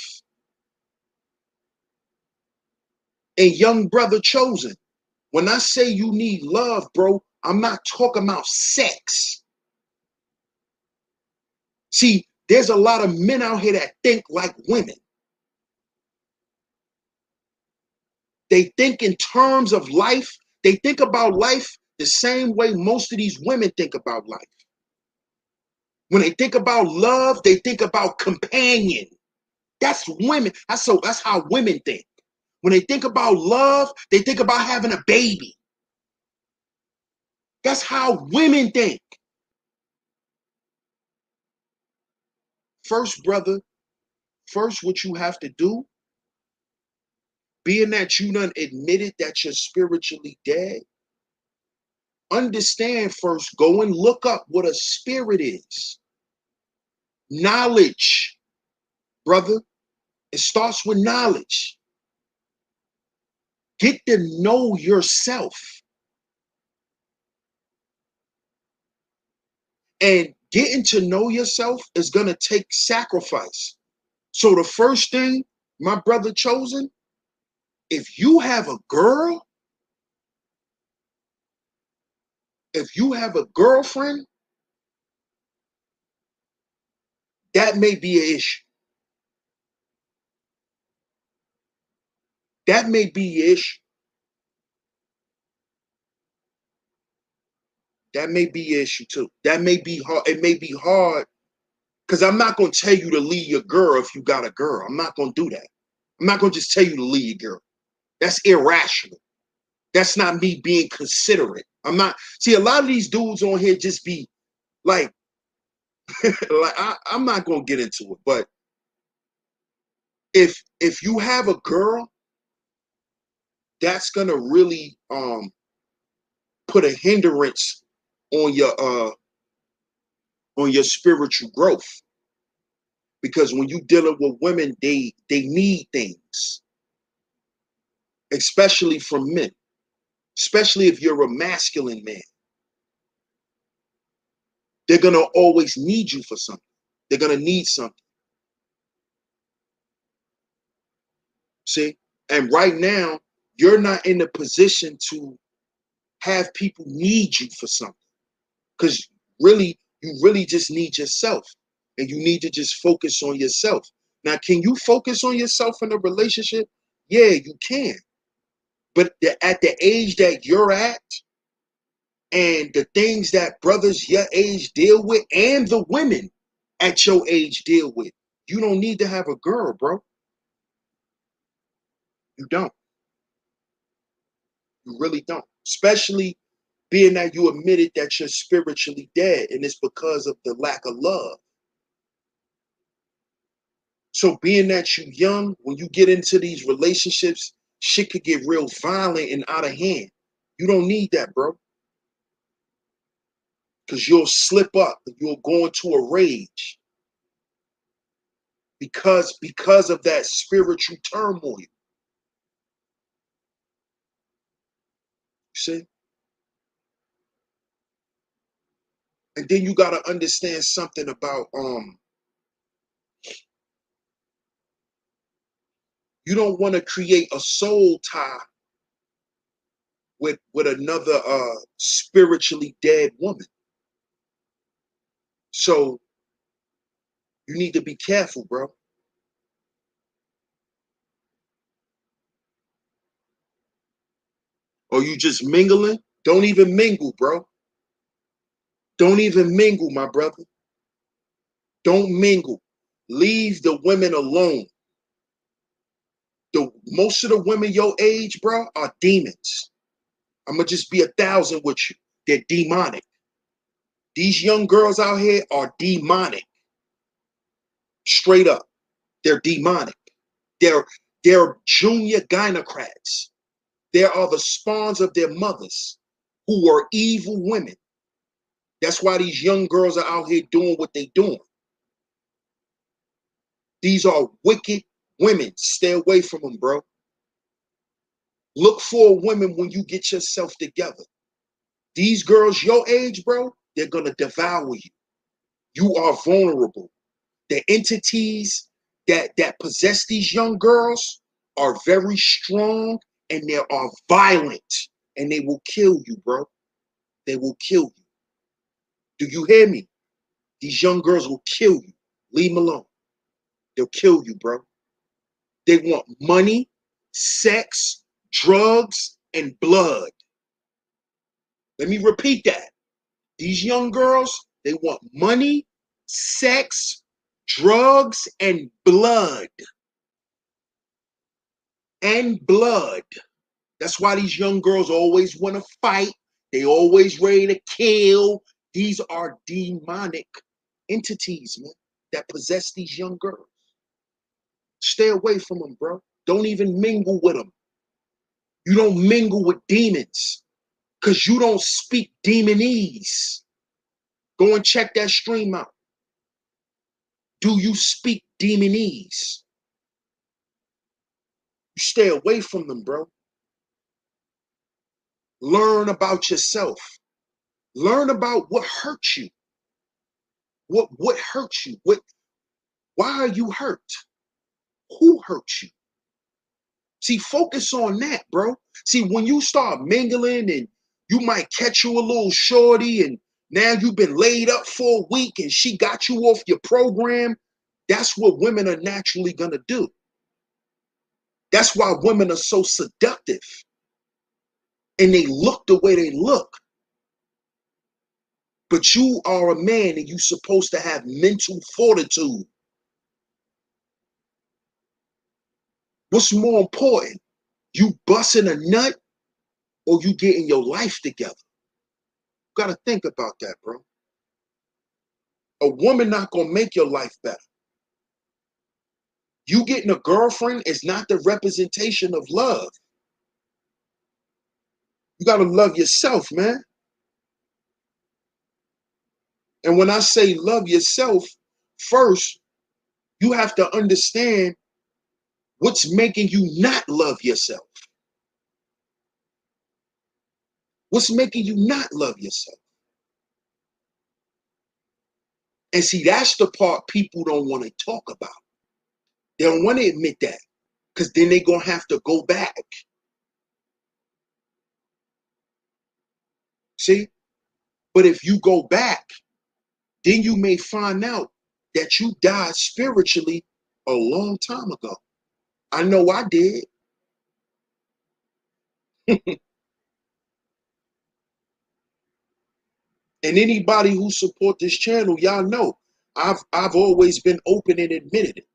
And young brother Chosen, when I say you need love, bro, I'm not talking about sex. See, there's a lot of men out here that think like women. They think in terms of life. They think about life the same way most of these women think about life. When they think about love, they think about companion. That's women. That's how women think. When they think about love, they think about having a baby. That's how women think. First, brother, what you have to do, being that you done admitted that you're spiritually dead, understand first, go and look up what a spirit is. Knowledge, brother. It starts with knowledge. Get to know yourself. And getting to know yourself is going to take sacrifice. So the first thing, my brother Chosen, if you have a girl, if you have a girlfriend, that may be an issue. That may be your issue. That may be your issue too. That may be hard. It may be hard because I'm not going to tell you to leave your girl if you got a girl. I'm not going to do that. I'm not going to just tell you to leave your girl. That's irrational. That's not me being considerate. I'm not. See, a lot of these dudes on here just be like, I'm not going to get into it. But if you have a girl, that's going to really put a hindrance on your spiritual growth. Because when you dealing with women, they need things, especially from men, especially if you're a masculine man. They're going to always need you for something. They're going to need something. See? And right now, you're not in a position to have people need you for something. Because really, you really just need yourself. And you need to just focus on yourself. Now, can you focus on yourself in a relationship? Yeah, you can. But at the age that you're at, and the things that brothers your age deal with, and the women at your age deal with, you don't need to have a girl, bro. You don't. You really don't. Especially being that you admitted that you're spiritually dead, and it's because of the lack of love. So being that you young, when you get into these relationships, shit could get real violent and out of hand. You don't need that, bro. Because you'll slip up, you'll go into a rage because of that spiritual turmoil. You see? And then you gotta understand something about you don't want to create a soul tie with another spiritually dead woman. So you need to be careful, bro. Or you just mingling? Don't even mingle, bro. Don't even mingle, my brother. Don't mingle. Leave the women alone. Most of the women your age, bro, are demons. I'm gonna just be 1,000 with you. They're demonic. These young girls out here are demonic. Straight up. They're demonic. They're junior gynocrats. They are the spawns of their mothers who are evil women. That's why these young girls are out here doing what they're doing. These are wicked women. Stay away from them, bro. Look for women when you get yourself together. These girls your age, bro, they're going to devour you. You are vulnerable. The entities that possess these young girls are very strong, and they are violent, and they will kill you, bro. They will kill you. Do you hear me? These young girls will kill you. Leave them alone. They'll kill you, bro. They want money, sex, drugs, and blood. Let me repeat that. These young girls, they want money, sex, drugs, and blood. And blood. That's why these young girls always want to fight. They always ready to kill. These are demonic entities, man, that possess these young girls. Stay away from them, bro. Don't even mingle with them. You don't mingle with demons because you don't speak demonese. Go and check that stream out. Do you speak demonese? You stay away from them, bro. Learn about yourself. Learn about what hurts you. What hurts you? Why are you hurt? Who hurt you? See, focus on that, bro. See, when you start mingling and you might catch you a little shorty and now you've been laid up for a week and she got you off your program, that's what women are naturally going to do. That's why women are so seductive and they look the way they look. But you are a man and you're supposed to have mental fortitude. What's more important? You busting a nut or you getting your life together? You gotta think about that, bro. A woman not gonna make your life better. You getting a girlfriend is not the representation of love. You gotta love yourself, man. And when I say love yourself, first, you have to understand what's making you not love yourself. What's making you not love yourself? And see, that's the part people don't want to talk about. They don't want to admit that. Because then they're going to have to go back. See? But if you go back, then you may find out that you died spiritually a long time ago. I know I did. And anybody who support this channel, y'all know I've always been open and admitted it.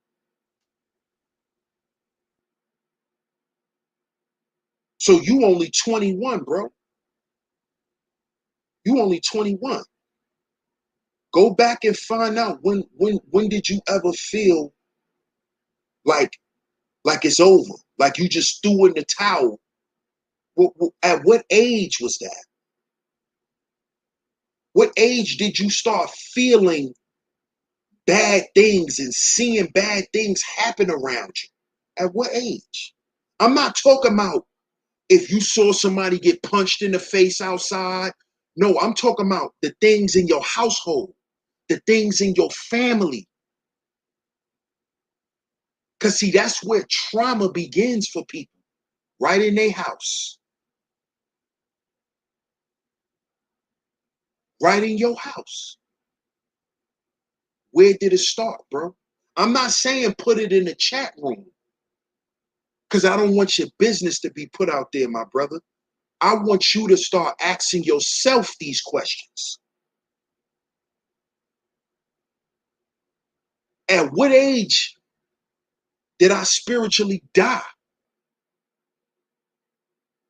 So you only 21, bro. You only 21. Go back and find out when did you ever feel like it's over, like you just threw in the towel. At what age was that? What age did you start feeling bad things and seeing bad things happen around you? At what age? I'm not talking about if you saw somebody get punched in the face outside. No, I'm talking about the things in your household, the things in your family. Because see, that's where trauma begins for people, right in their house. Right in your house. Where did it start, bro? I'm not saying put it in the chat room, because I don't want your business to be put out there, my brother. I want you to start asking yourself these questions. At what age did I spiritually die?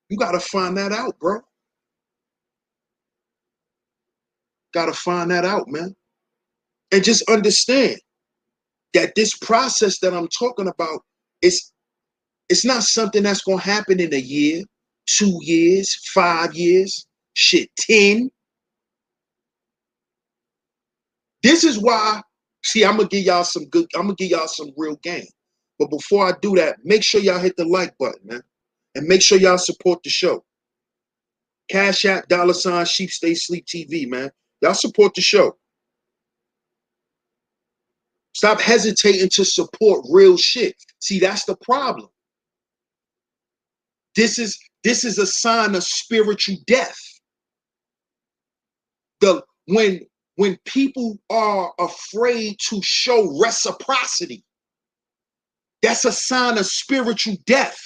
You got to find that out, bro. Got to find that out, man. And just understand that this process that I'm talking about is it's not something that's going to happen in a year, 2 years, 5 years, shit, 10. This is why, see, I'm going to give y'all some real game. But before I do that, make sure y'all hit the like button, man. And make sure y'all support the show. CashApp $SHEEPSTAYSLEEPTV, man. Y'all support the show. Stop hesitating to support real shit. See, that's the problem. This is a sign of spiritual death. When people are afraid to show reciprocity, that's a sign of spiritual death.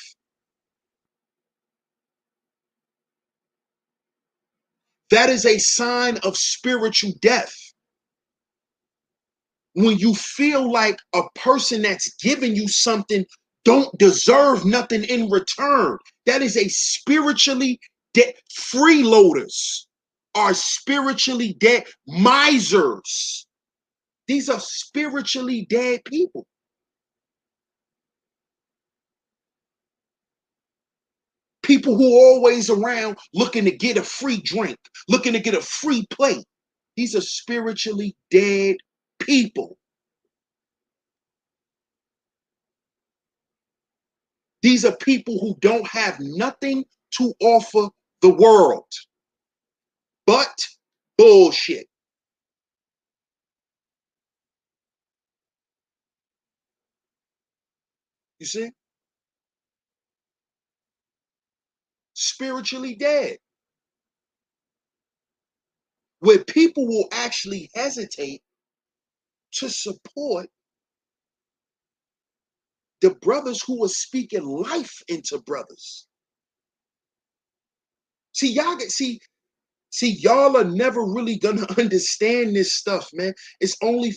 That is a sign of spiritual death. When you feel like a person that's giving you something don't deserve nothing in return, that is a spiritually dead. Freeloaders are spiritually dead. Misers. These are spiritually dead people. People who are always around looking to get a free drink, looking to get a free plate. These are spiritually dead people. These are people who don't have nothing to offer the world but bullshit. You see? Spiritually dead. Where people will actually hesitate to support the brothers who are speaking life into brothers. See, y'all are never really gonna understand this stuff, man. It's only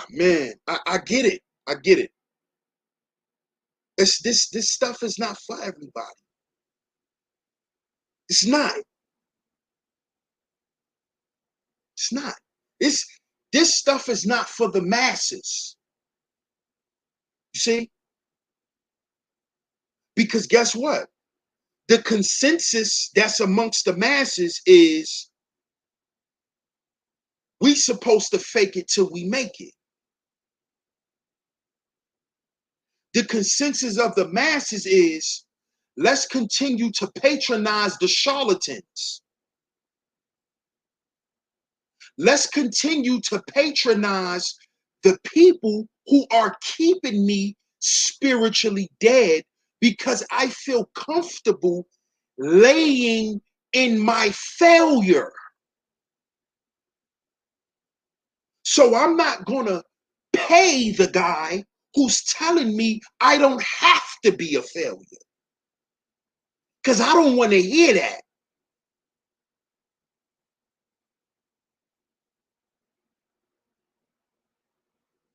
man, I get it. I get it. It's this stuff is not for everybody. It's not. It's not. This stuff is not for the masses. You see? Because guess what? The consensus that's amongst the masses is we supposed to fake it till we make it. The consensus of the masses is let's continue to patronize the charlatans. Let's continue to patronize the people who are keeping me spiritually dead because I feel comfortable laying in my failure. So I'm not going to pay the guy who's telling me I don't have to be a failure. Because I don't want to hear that.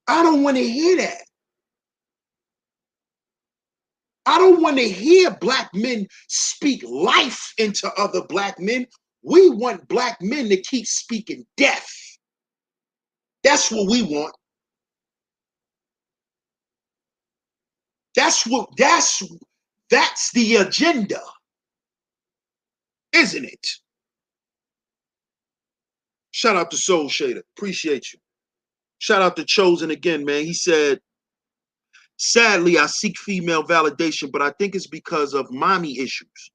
I don't want to hear that. I don't want to hear black men speak life into other black men. We want black men to keep speaking death. That's what we want. That's the agenda, isn't it? Shout out to Soul Shader. Appreciate you. Shout out to Chosen again, man. He said, sadly, I seek female validation, but I think it's because of mommy issues.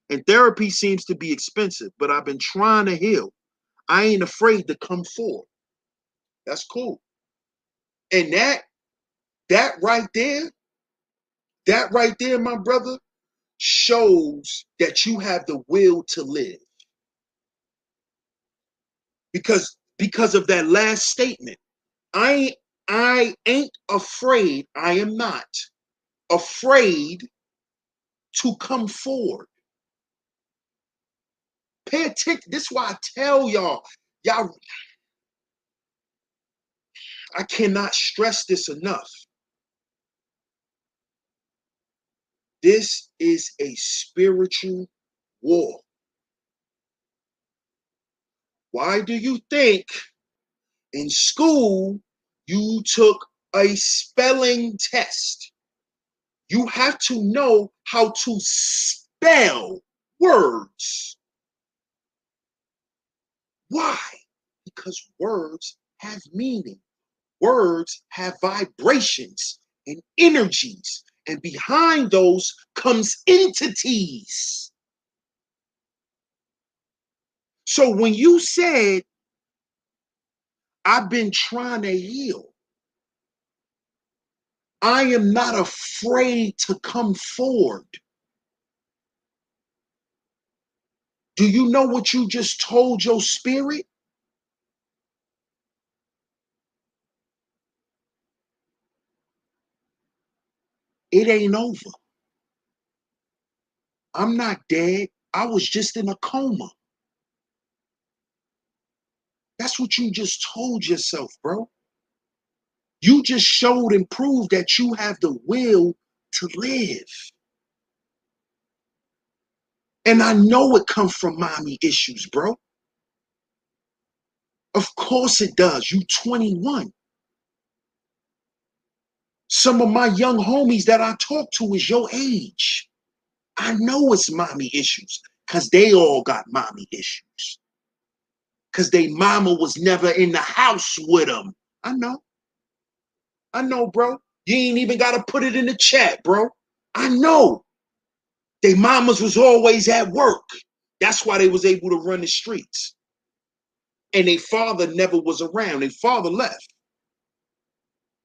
And therapy seems to be expensive, but I've been trying to heal. I ain't afraid to come forward. That's cool. And that right there, my brother, shows that you have the will to live. Because of that last statement, I ain't afraid. I am not afraid to come forward. Pay attention. This is why I tell y'all, I cannot stress this enough. This is a spiritual war. Why do you think in school you took a spelling test? You have to know how to spell words. Why? Because words have meaning. Words have vibrations and energies. And behind those comes entities. So when you said, I've been trying to heal, I am not afraid to come forward. Do you know what you just told your spirit? It ain't over. I'm not dead. I was just in a coma. That's what you just told yourself, bro. You just showed and proved that you have the will to live. And I know it comes from mommy issues, bro. Of course it does. You 21. Some of my young homies that I talk to is your age. I know it's mommy issues because they all got mommy issues. Because they mama was never in the house with them. I know, bro. You ain't even got to put it in the chat, bro. I know. They mamas was always at work. That's why they was able to run the streets. And their father never was around. Their father left.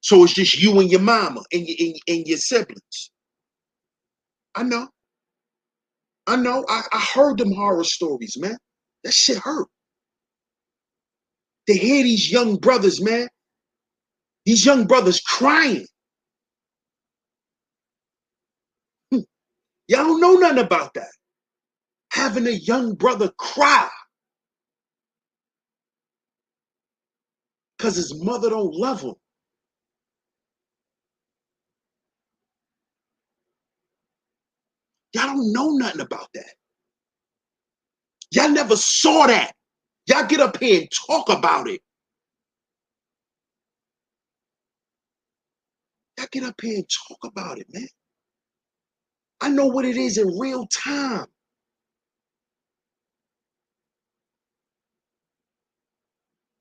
So it's just you and your mama and your siblings. I know. I heard them horror stories, man. That shit hurt. To hear these young brothers, man. These young brothers crying. Y'all don't know nothing about that. Having a young brother cry because his mother don't love him. Y'all don't know nothing about that. Y'all never saw that. Y'all get up here and talk about it. Y'all get up here and talk about it, man. I know what it is in real time.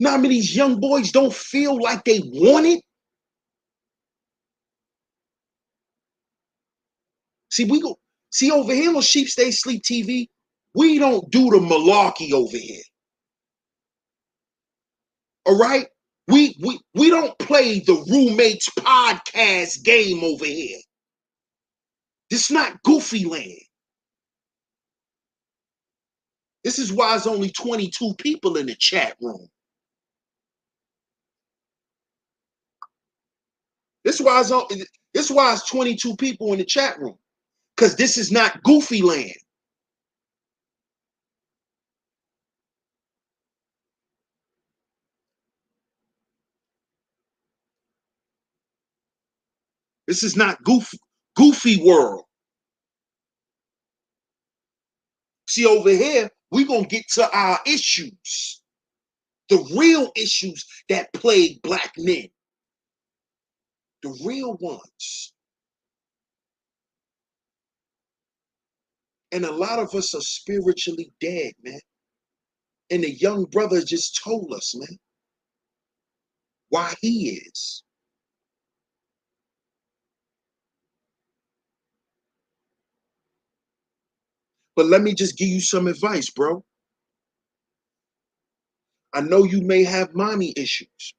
Now, I mean, these young boys don't feel like they want it. See over here on Sheep Stay Sleep TV, we don't do the malarkey over here. All right? We don't play the roommates podcast game over here. This is not Goofy Land. This is why there's only 22 people in the chat room. This is why it's 22 people in the chat room. Because this is not Goofy Land. This is not Goofy World. See, over here, we're going to get to our issues. The real issues that plague black men. The real ones. And a lot of us are spiritually dead, man. And the young brother just told us, man, why he is. But let me just give you some advice, bro. I know you may have mommy issues.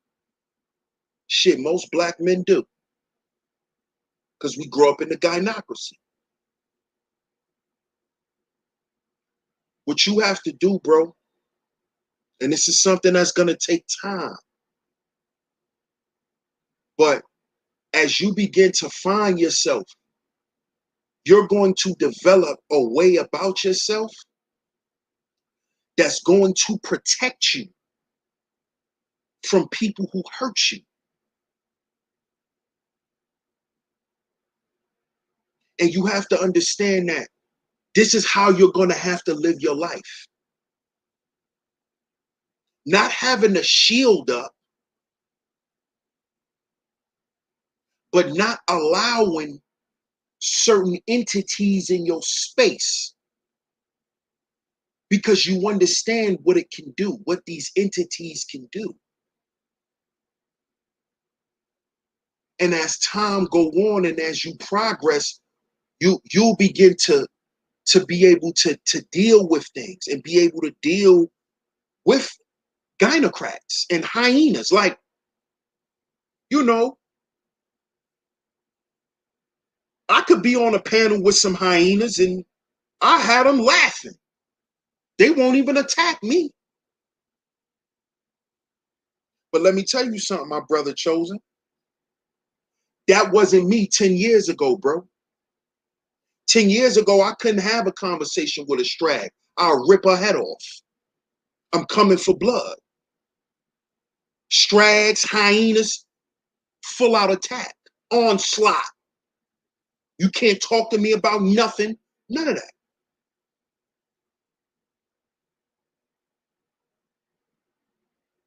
Shit, most black men do. Because we grow up in the gynocracy. What you have to do, bro, and this is something that's going to take time. But as you begin to find yourself, you're going to develop a way about yourself that's going to protect you from people who hurt you. And you have to understand that this is how you're going to have to live your life. Not having a shield up, but not allowing certain entities in your space because you understand what it can do, what these entities can do. And as time go on and as you progress, you'll begin to be able to deal with things and be able to deal with gynocrats and hyenas. Like, you know, I could be on a panel with some hyenas and I had them laughing. They won't even attack me. But let me tell you something, my brother Chosen. That wasn't me 10 years ago, bro. 10 years ago, I couldn't have a conversation with a strag. I'll rip her head off. I'm coming for blood. Strags, hyenas, full out attack, onslaught. You can't talk to me about nothing, none of that.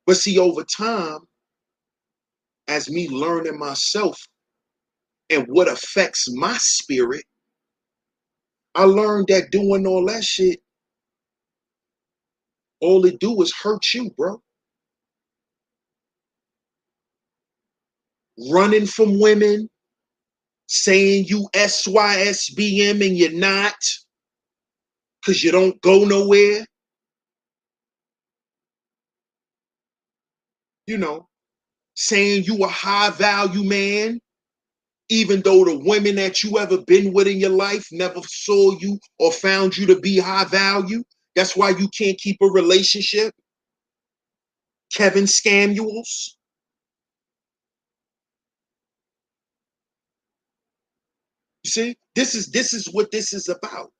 But see, over time, as me learning myself and what affects my spirit, I learned that doing all that shit, all it do is hurt you, bro. Running from women, saying you SYSBM and you're not, because you don't go nowhere. You know, saying you a high value man, even though the women that you ever been with in your life never saw you or found you to be high value. That's why you can't keep a relationship. Kevin Scamuels. You see, this is what this is about.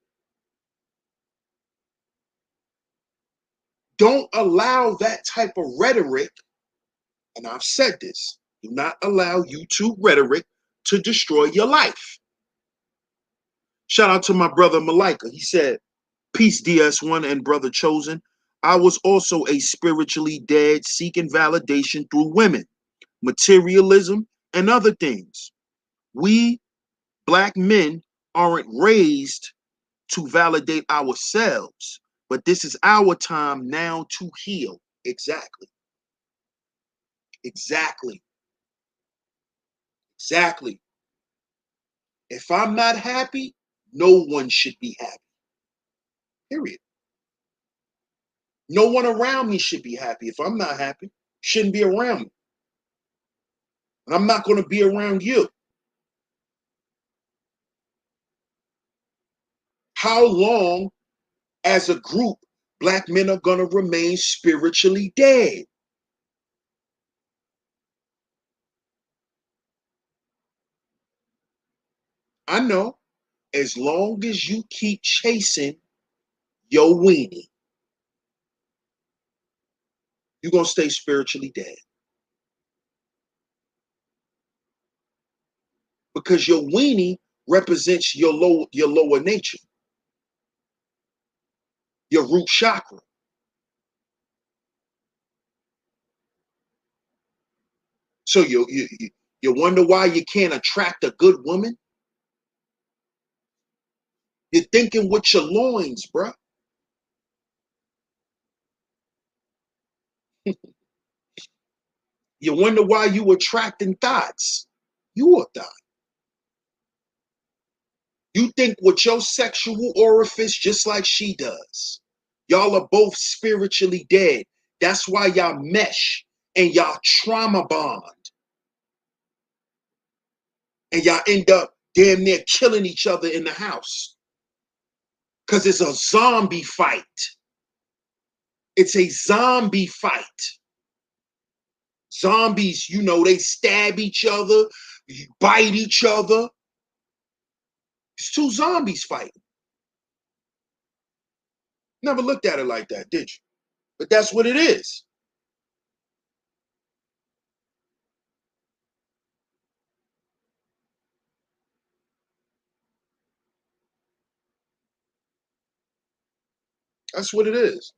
Don't allow that type of rhetoric, and I've said this, do not allow YouTube rhetoric to destroy your life. Shout out to my brother Malika. He said, peace DS1 and brother Chosen. I was also a spiritually dead seeking validation through women, materialism, and other things. We black men aren't raised to validate ourselves, but this is our time now to heal. Exactly. Exactly. Exactly. If I'm not happy, no one should be happy. Period. No one around me should be happy. If I'm not happy, shouldn't be around me. And I'm not going to be around you. How long, as a group, black men are going to remain spiritually dead? I know, as long as you keep chasing your weenie, you're going to stay spiritually dead. Because your weenie represents your lower nature, your root chakra. So you wonder why you can't attract a good woman? You're thinking with your loins, bruh. You wonder why you attracting thoughts. You a thought. You think with your sexual orifice just like she does. Y'all are both spiritually dead. That's why y'all mesh and y'all trauma bond. And y'all end up damn near killing each other in the house. Because it's a zombie fight. It's a zombie fight. Zombies, you know, they stab each other, bite each other. It's two zombies fighting. Never looked at it like that, did you? But that's what it is. That's what it is.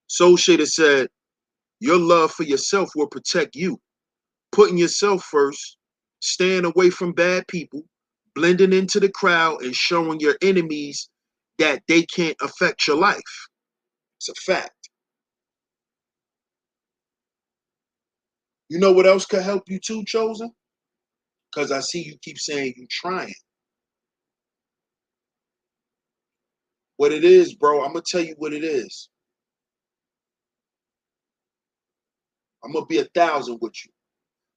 Soul Shader said, your love for yourself will protect you. Putting yourself first, staying away from bad people, blending into the crowd, and showing your enemies that they can't affect your life. It's a fact. You know what else could help you too, Chosen? Because I see you keep saying you trying. What it is, bro, I'm going to tell you what it is. I'm going to be 1,000 with you.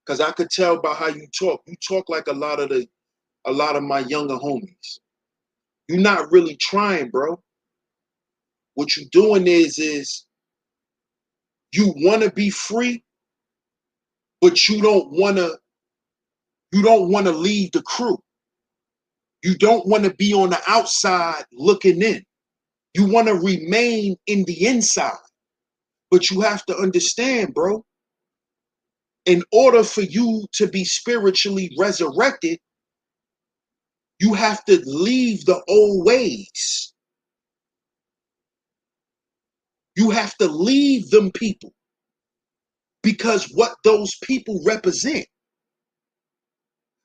Because I could tell by how you talk. You talk like a lot of my younger homies. You're not really trying, bro. What you're doing is you want to be free, but you don't want to leave the crew. You don't want to be on the outside looking in. You want to remain in the inside. But you have to understand, bro, in order for you to be spiritually resurrected, you have to leave the old ways. You have to leave them people. Because what those people represent.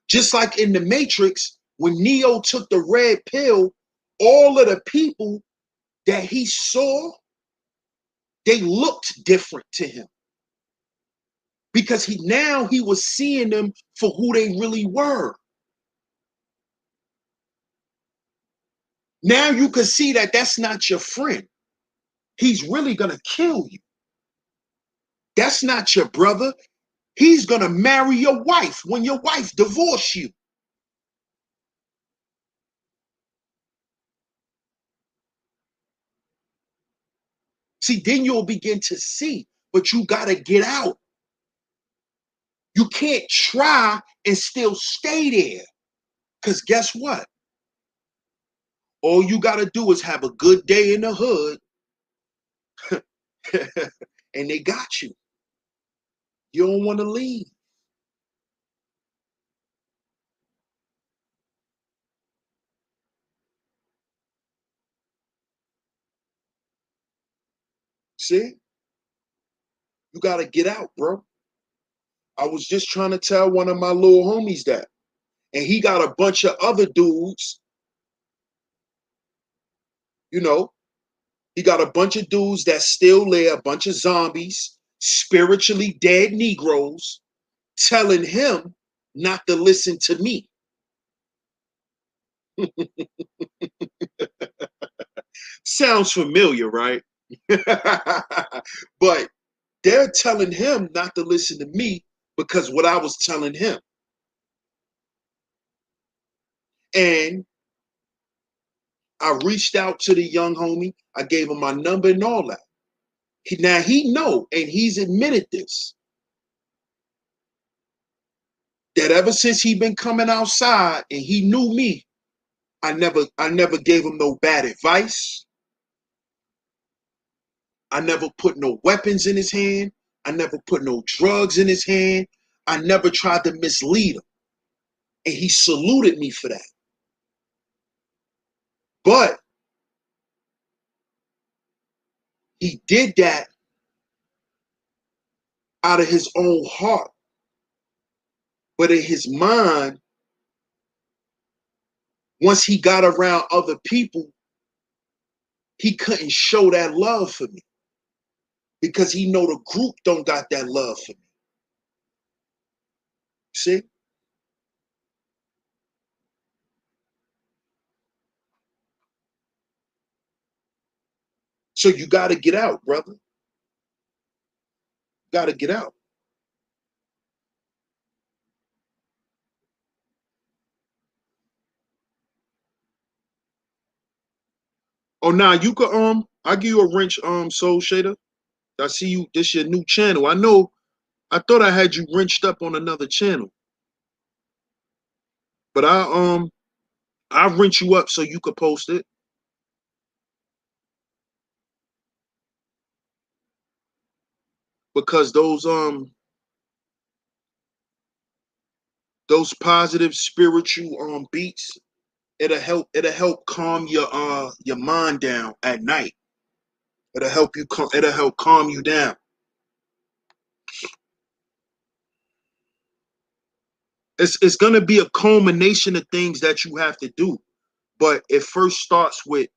Just like in the Matrix, when Neo took the red pill, all of the people that he saw, they looked different to him. Because he was seeing them for who they really were. Now you can see that that's not your friend. He's really going to kill you. That's not your brother. He's going to marry your wife when your wife divorces you. See, then you'll begin to see, but you got to get out. You can't try and still stay there. Because guess what? All you got to do is have a good day in the hood and they got you. You don't want to leave. See? You got to get out, bro. I was just trying to tell one of my little homies that. And he got a bunch of other dudes, you know, he got a bunch of dudes that still there, a bunch of zombies, spiritually dead Negroes, telling him not to listen to me. Sounds familiar, right? But they're telling him not to listen to me, because what I was telling him. And I reached out to the young homie. I gave him my number and all that. Now he know, and he's admitted this, that ever since he been coming outside and he knew me, I never gave him no bad advice. I never put no weapons in his hand. I never put no drugs in his hand. I never tried to mislead him. And he saluted me for that. But he did that out of his own heart. But in his mind, once he got around other people, he couldn't show that love for me because he know the group don't got that love for me. See? So you got to get out, brother. Got to get out. Oh, now you could I give you a wrench, Soul Shader. I see you. This your new channel. I know. I thought I had you wrenched up on another channel, but I wrench you up so you could post it because those positive spiritual beats, it'll help calm your mind down at night. It'll help calm you down. It's gonna be a culmination of things that you have to do, but it first starts with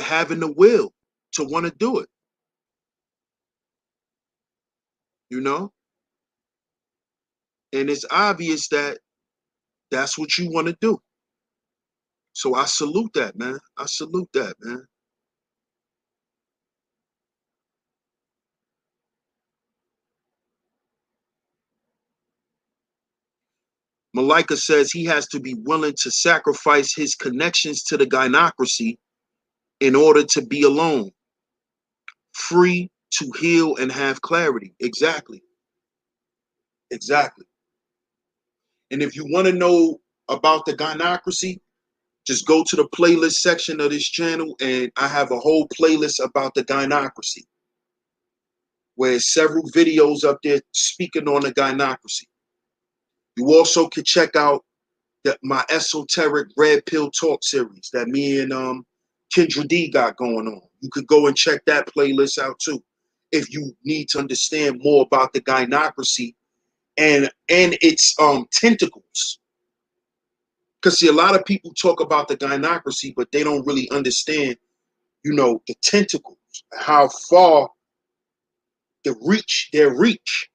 having the will to want to do it. You know, and it's obvious that that's what you want to do. So I salute that, man. I salute that, man. Malika says he has to be willing to sacrifice his connections to the gynocracy in order to be alone, free to heal and have clarity. Exactly. Exactly. And if you want to know about the gynocracy, just go to the playlist section of this channel, and I have a whole playlist about the gynocracy, where several videos up there speaking on the gynocracy. You also can check out my esoteric red pill talk series that me and Kendra D got going on. You could go and check that playlist out too if you need to understand more about the gynocracy and its tentacles. Because see, a lot of people talk about the gynocracy, but they don't really understand, you know, the tentacles, how far their reach.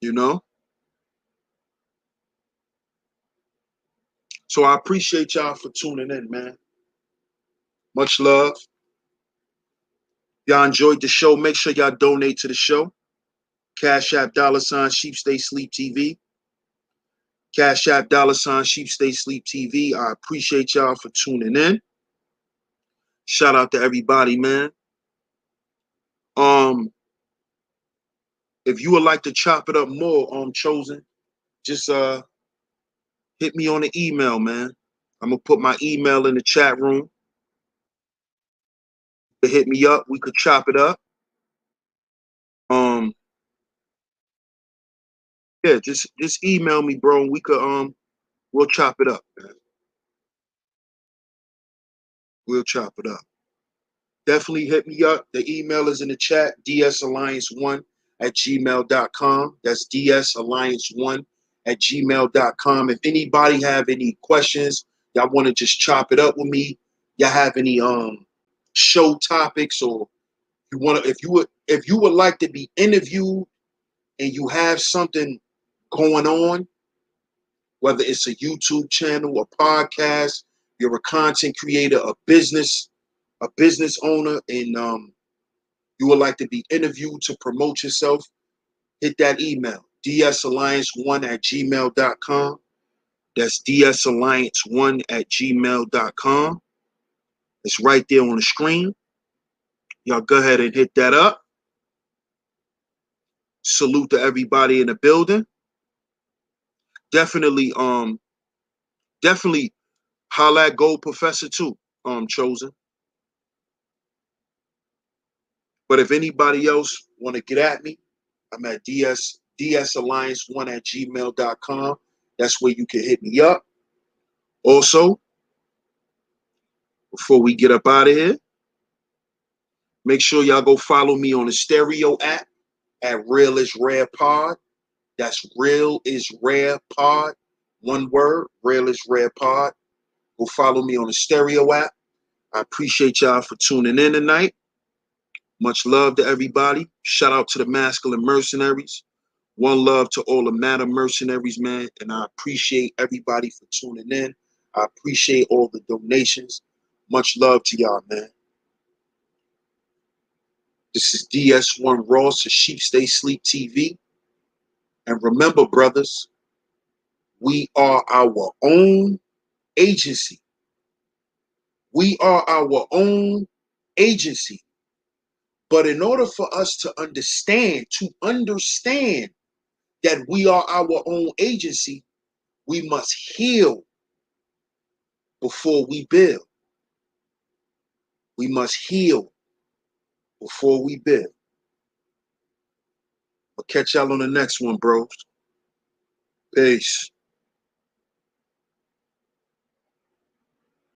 You know? So I appreciate y'all for tuning in, man. Much love. Y'all enjoyed the show. Make sure y'all donate to the show. Cash App $SheepStaySleepTV. Cash App $SheepStaySleepTV. I appreciate y'all for tuning in. Shout out to everybody, man. If you would like to chop it up more, Chosen, just hit me on the email, man. I'm gonna put my email in the chat room. To hit me up, we could chop it up. Yeah, just email me, bro, and we could we'll chop it up, man. We'll chop it up. Definitely hit me up. The email is in the chat, dsalliance1@gmail.com. That's dsalliance1@gmail.com. If anybody have any questions, y'all want to just chop it up with me, y'all have any show topics, or you want to, if you would like to be interviewed and you have something going on, whether it's a YouTube channel, a podcast, you're a content creator, a business, a business owner and you would like to be interviewed to promote yourself, hit that email, dsalliance1@gmail.com. That's dsalliance1@gmail.com. It's right there on the screen. Y'all go ahead and hit that up. Salute to everybody in the building. Definitely holla at Gold Professor too, Chosen. But if anybody else want to get at me, I'm at dsalliance1@gmail.com. That's where you can hit me up. Also, before we get up out of here, make sure y'all go follow me on the Stereo app at Real is Rare Pod. That's Real is Rare Pod. One word, Real is Rare Pod. Go follow me on the Stereo app. I appreciate y'all for tuning in tonight. Much love to everybody. Shout out to the Masculine Mercenaries. One love to all the Matter Mercenaries, man. And I appreciate everybody for tuning in. I appreciate all the donations. Much love to y'all, man. This is DS1 Ross to Sheep Stay Sleep TV. And remember, brothers, we are our own agency. We are our own agency. But in order for us to understand that we are our own agency, we must heal before we build. We must heal before we build. I'll catch y'all on the next one, bros. Peace.